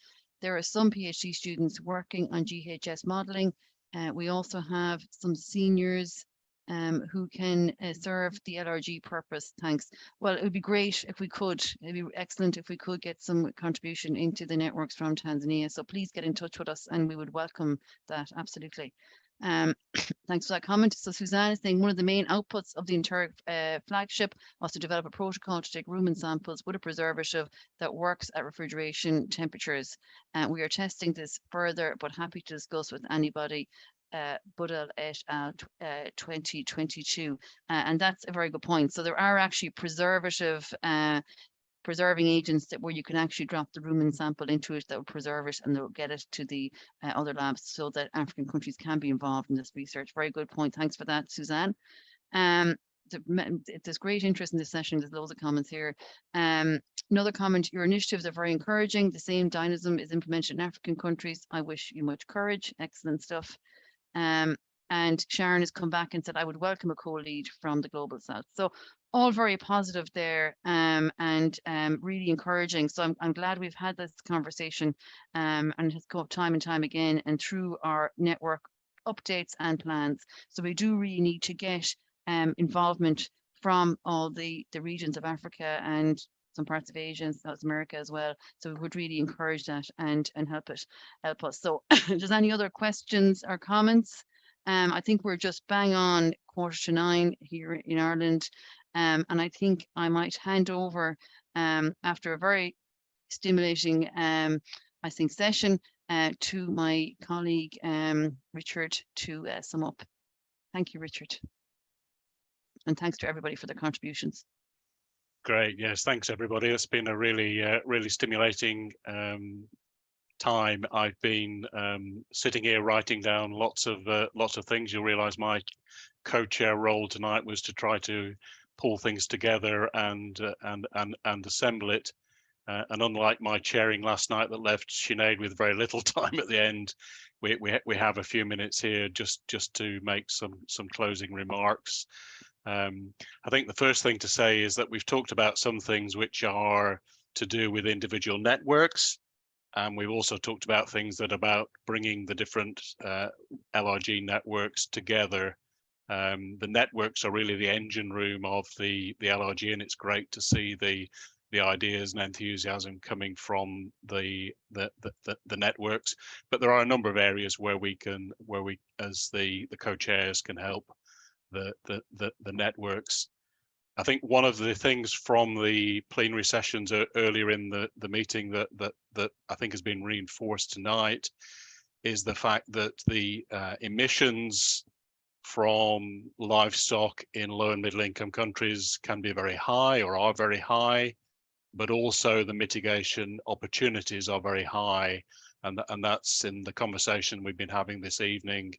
There are some PhD students working on GHS modelling. We also have some seniors who can serve the LRG purpose. Thanks. Well, it would be great if we could, it'd be excellent if we could get some contribution into the networks from Tanzania. So please get in touch with us and we would welcome that, absolutely. Thanks for that comment. So Suzanne is saying one of the main outputs of the entire flagship was to develop a protocol to take rumen samples with a preservative that works at refrigeration temperatures. We are testing this further, but happy to discuss with anybody. Budel et al. 2022, and that's a very good point. So there are actually preserving agents that where you can actually drop the rumen sample into it that will preserve it and they'll get it to the other labs so that African countries can be involved in this research. Very good point. Thanks for that, Suzanne. There's great interest in this session. There's loads of comments here. Another comment, your initiatives are very encouraging. The same dynamism is implemented in African countries. I wish you much courage. Excellent stuff. And Sharon has come back and said, I would welcome a co-lead from the Global South. So all very positive there, and really encouraging. So I'm glad we've had this conversation and it has come up time and time again and through our network updates and plans. So we do really need to get involvement from all the regions of Africa and some parts of Asia and South America as well. So we would really encourage that and help us. So if there's any other questions or comments, I think we're just bang on 9:15 here in Ireland. And I think I might hand over after a very stimulating, I think, session to my colleague, Richard, to sum up. Thank you, Richard. And thanks to everybody for their contributions. Great. Yes, thanks everybody. It's been a really stimulating time. I've been sitting here writing down lots of things. You'll realise my co-chair role tonight was to try to pull things together and assemble it. And unlike my chairing last night that left Sinead with very little time at the end, we have a few minutes here just to make some closing remarks. I think the first thing to say is that we've talked about some things which are to do with individual networks, and we've also talked about things that are about bringing the different LRG networks together. The networks are really the engine room of the LRG, and it's great to see the ideas and enthusiasm coming from the networks. But there are a number of areas where we as the co-chairs can help the networks. I think one of the things from the plenary sessions earlier in the meeting that I think has been reinforced tonight is the fact that the emissions from livestock in low and middle income countries can be very high or are very high, but also the mitigation opportunities are very high. And that's in the conversation we've been having this evening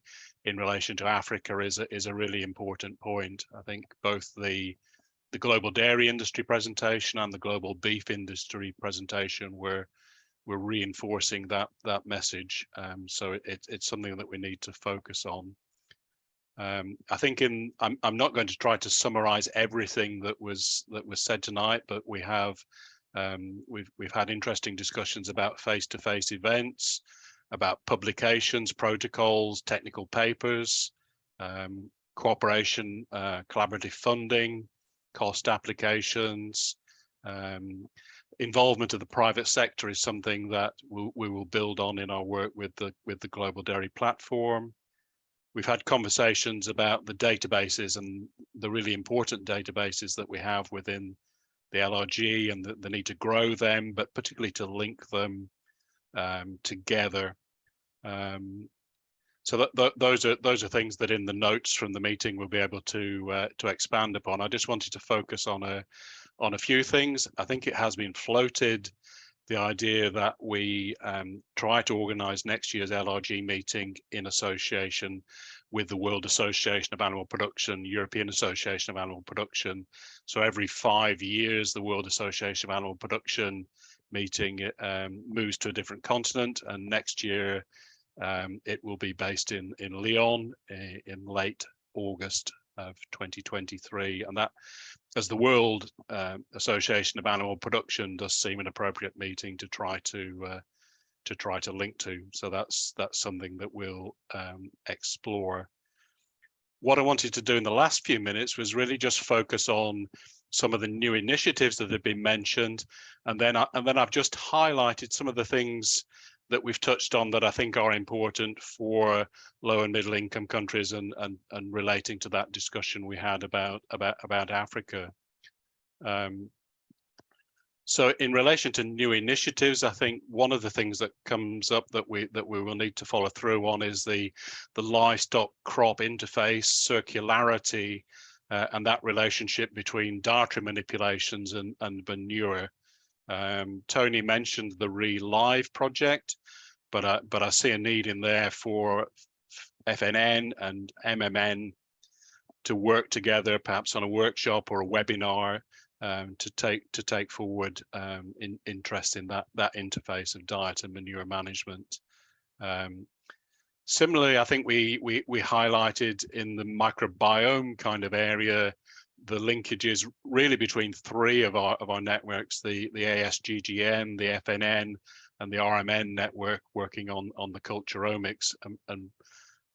in relation to Africa is a really important point. I think both the global dairy industry presentation and the global beef industry presentation were reinforcing that message. So it's something that we need to focus on. I think I'm not going to try to summarize everything that was said tonight, but we have we've had interesting discussions about face-to-face events, about publications, protocols, technical papers, cooperation, collaborative funding, cost applications. Involvement of the private sector is something that we will build on in our work with the Global Dairy Platform. We've had conversations about the databases and the really important databases that we have within the LRG and the need to grow them, but particularly to link them together. So those are things that in the notes from the meeting we'll be able to expand upon. I just wanted to focus on on a few things. I think it has been floated, the idea that we try to organise next year's LRG meeting in association with the World Association of Animal Production, European Association of Animal Production. So every 5 years, the World Association of Animal Production meeting moves to a different continent, and next year it will be based in Lyon in late August of 2023, and that, as the World Association of Animal Production, does seem an appropriate meeting to try to link to. So that's something that we'll explore. What I wanted to do in the last few minutes was really just focus on some of the new initiatives that have been mentioned, and then I've just highlighted some of the things that we've touched on that I think are important for low and middle income countries, and relating to that discussion we had about Africa. So in relation to new initiatives, I think one of the things that comes up that we will need to follow through on is the livestock crop interface, circularity, and that relationship between dietary manipulations and manure. Tony mentioned the ReLive project, but I see a need in there for FNN and MMN to work together, perhaps on a workshop or a webinar, to take forward interest in that interface of diet and manure management. Similarly, I think we highlighted in the microbiome kind of area the linkages really between three of our networks: the ASGGN, the FNN, and the RMN network, working on the culturomics, and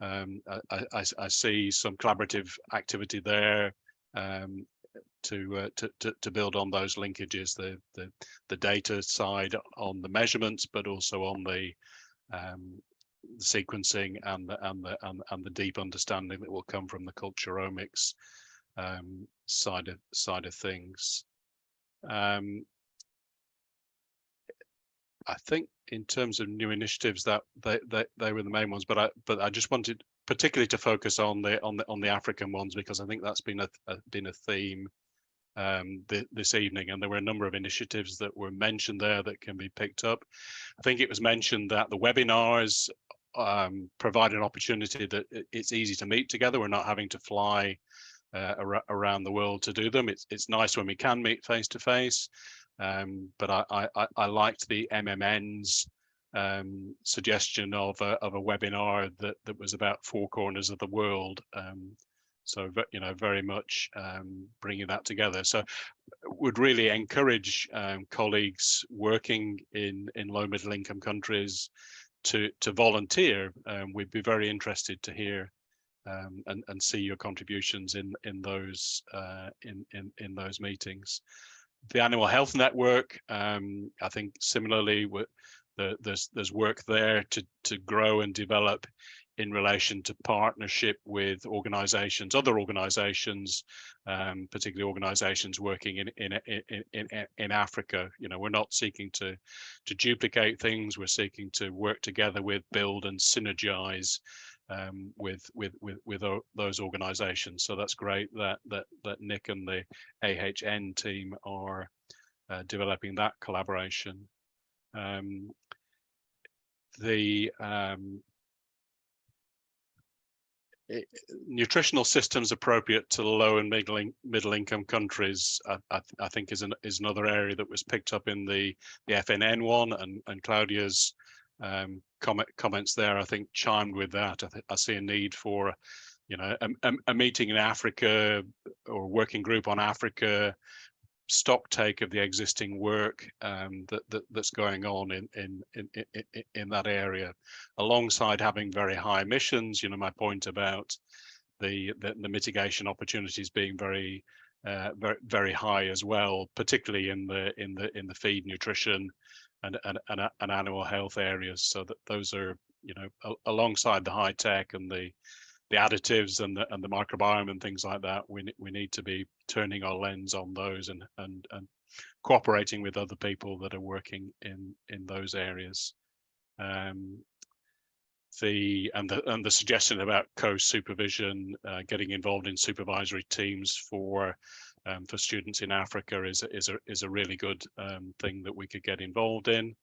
I see some collaborative activity there to build on those linkages, the data side on the measurements, but also on the sequencing and the deep understanding that will come from the culturomics side of things. I think in terms of new initiatives that they were the main ones, but I just wanted particularly to focus on the African ones, because I think that's been a theme this evening, and there were a number of initiatives that were mentioned there that can be picked up. I think it was mentioned that the webinars provide an opportunity that it's easy to meet together. We're not having to fly around the world to do them. It's nice when we can meet face to face, but I liked the MMN's suggestion of a webinar that was about 4 corners of the world. So very much bringing that together. So would really encourage colleagues working in low middle income countries to volunteer. We'd be very interested to hear and see your contributions in those meetings. The Animal Health Network, I think similarly, there's work there to grow and develop in relation to partnership with organisations, other organisations, particularly organisations working in Africa. We're not seeking to duplicate things. We're seeking to work together with, build, and synergise with those organisations. So that's great that Nick and the AHN team are developing that collaboration. The nutritional systems appropriate to low and middle income countries, I think is another area that was picked up in the FNN one, and Claudia's comments there, I think, chimed with that. I see a need for a meeting in Africa, or working group on Africa, stock take of the existing work that's going on in that area, alongside having very high emissions. My point about the mitigation opportunities being very high as well, particularly in the feed, nutrition, and animal health areas. So that those are alongside the high tech and the additives and the microbiome and things like that, we need to be turning our lens on those and cooperating with other people that are working in those areas. The suggestion about co-supervision, getting involved in supervisory teams for for students in Africa is a really good thing that we could get involved in.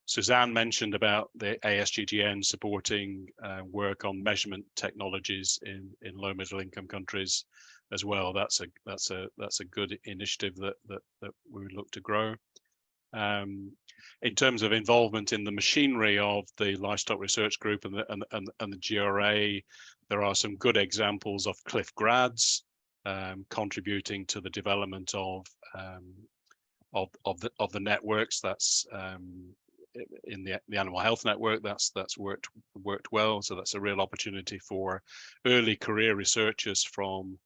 Suzanne mentioned about the ASGGN supporting work on measurement technologies in low middle income countries as well. That's a good initiative that we would look to grow. In terms of involvement in the machinery of the Livestock Research Group and the GRA, there are some good examples of Cliff grads contributing to the development of the networks. That's in the animal health network. That's worked well. So that's a real opportunity for early career researchers from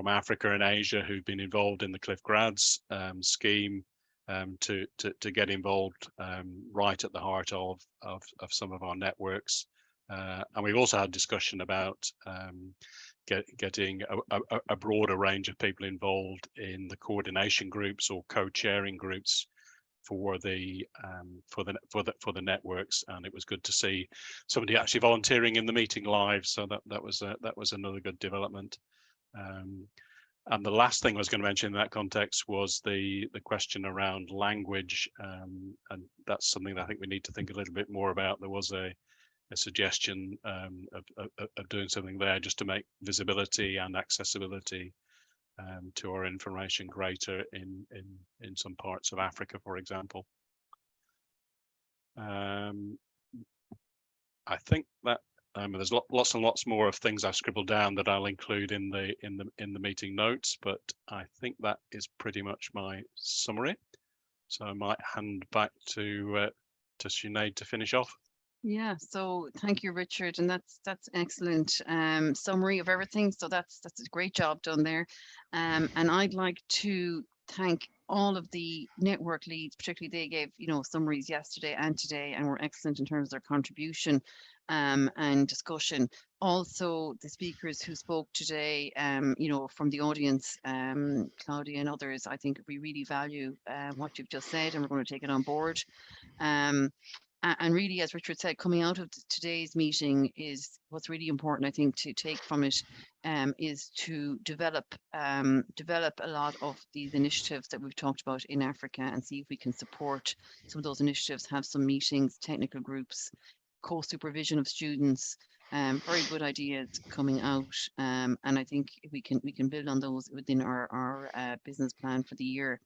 Africa and Asia who've been involved in the Cliff grads scheme to get involved right at the heart of some of our networks. And we've also had discussion about getting a broader range of people involved in the coordination groups or co-chairing groups for the networks, and it was good to see somebody actually volunteering in the meeting live. So that was another good development. And the last thing I was going to mention in that context was the question around language, and that's something that I think we need to think a little bit more about. There was a suggestion of doing something there just to make visibility and accessibility to our information greater in some parts of Africa, for example. I think that there's lots and lots more of things I've scribbled down that I'll include in the meeting notes, but I think that is pretty much my summary. So I might hand back to Sinead to finish off. Yeah, so thank you, Richard, and that's excellent summary of everything. So that's a great job done there, and I'd like to thank all of the network leads. Particularly, they gave summaries yesterday and today, and were excellent in terms of their contribution and discussion. Also, the speakers who spoke today, from the audience, Claudia and others. I think we really value what you've just said, and we're going to take it on board. And really, as Richard said, coming out of today's meeting is what's really important, I think, to take from it is to develop a lot of these initiatives that we've talked about in Africa, and see if we can support some of those initiatives, have some meetings, technical groups, co-supervision of students, very good ideas coming out. And I think we can build on those within our business plan for the year.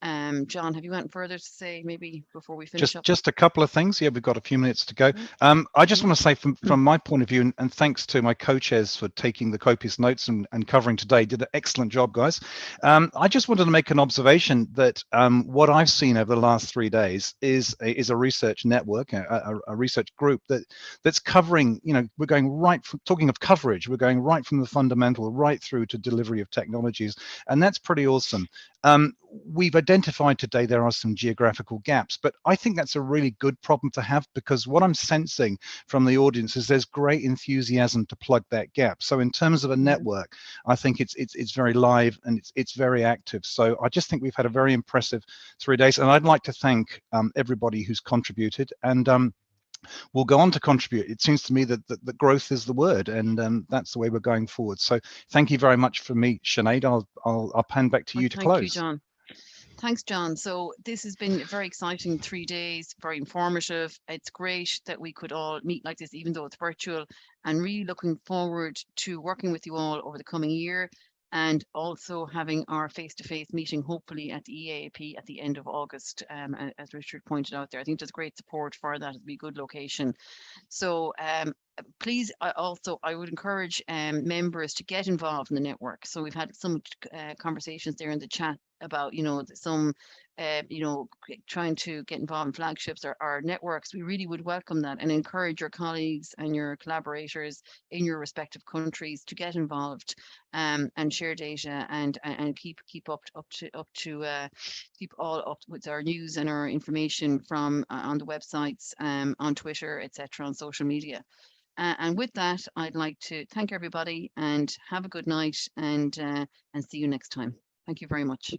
John, have you got further to say maybe before we finish up? Just a couple of things. Yeah, we've got a few minutes to go. I just want to say from my point of view, and thanks to my co-chairs for taking the copious notes and covering today, did an excellent job, guys. I just wanted to make an observation that what I've seen over the last 3 days is a research network, a research group that's covering, we're going right from, talking of coverage, we're going right from the fundamental right through to delivery of technologies, and that's pretty awesome. We've identified today there are some geographical gaps, but I think that's a really good problem to have, because what I'm sensing from the audience is there's great enthusiasm to plug that gap. So in terms of a network, I think it's very live and it's very active. So I just think we've had a very impressive 3 days, and I'd like to thank everybody who's contributed, and we'll go on to contribute. It seems to me that the growth is the word, and that's the way we're going forward. So thank you very much for me, Sinead. I'll pan back to you to close. Thank you, John. Thanks, John. So this has been a very exciting 3 days, very informative. It's great that we could all meet like this, even though it's virtual, and really looking forward to working with you all over the coming year, and also having our face-to-face meeting, hopefully at the EAP at the end of August, as Richard pointed out there. I think there's great support for that. It'd be a good location. So please, I would encourage members to get involved in the network. So we've had some conversations there in the chat about, some, trying to get involved in flagships or networks. We really would welcome that and encourage your colleagues and your collaborators in your respective countries to get involved and share data and keep all up with our news and our information from on the websites, on Twitter, etc., on social media. And with that, I'd like to thank everybody and have a good night, and see you next time. Thank you very much.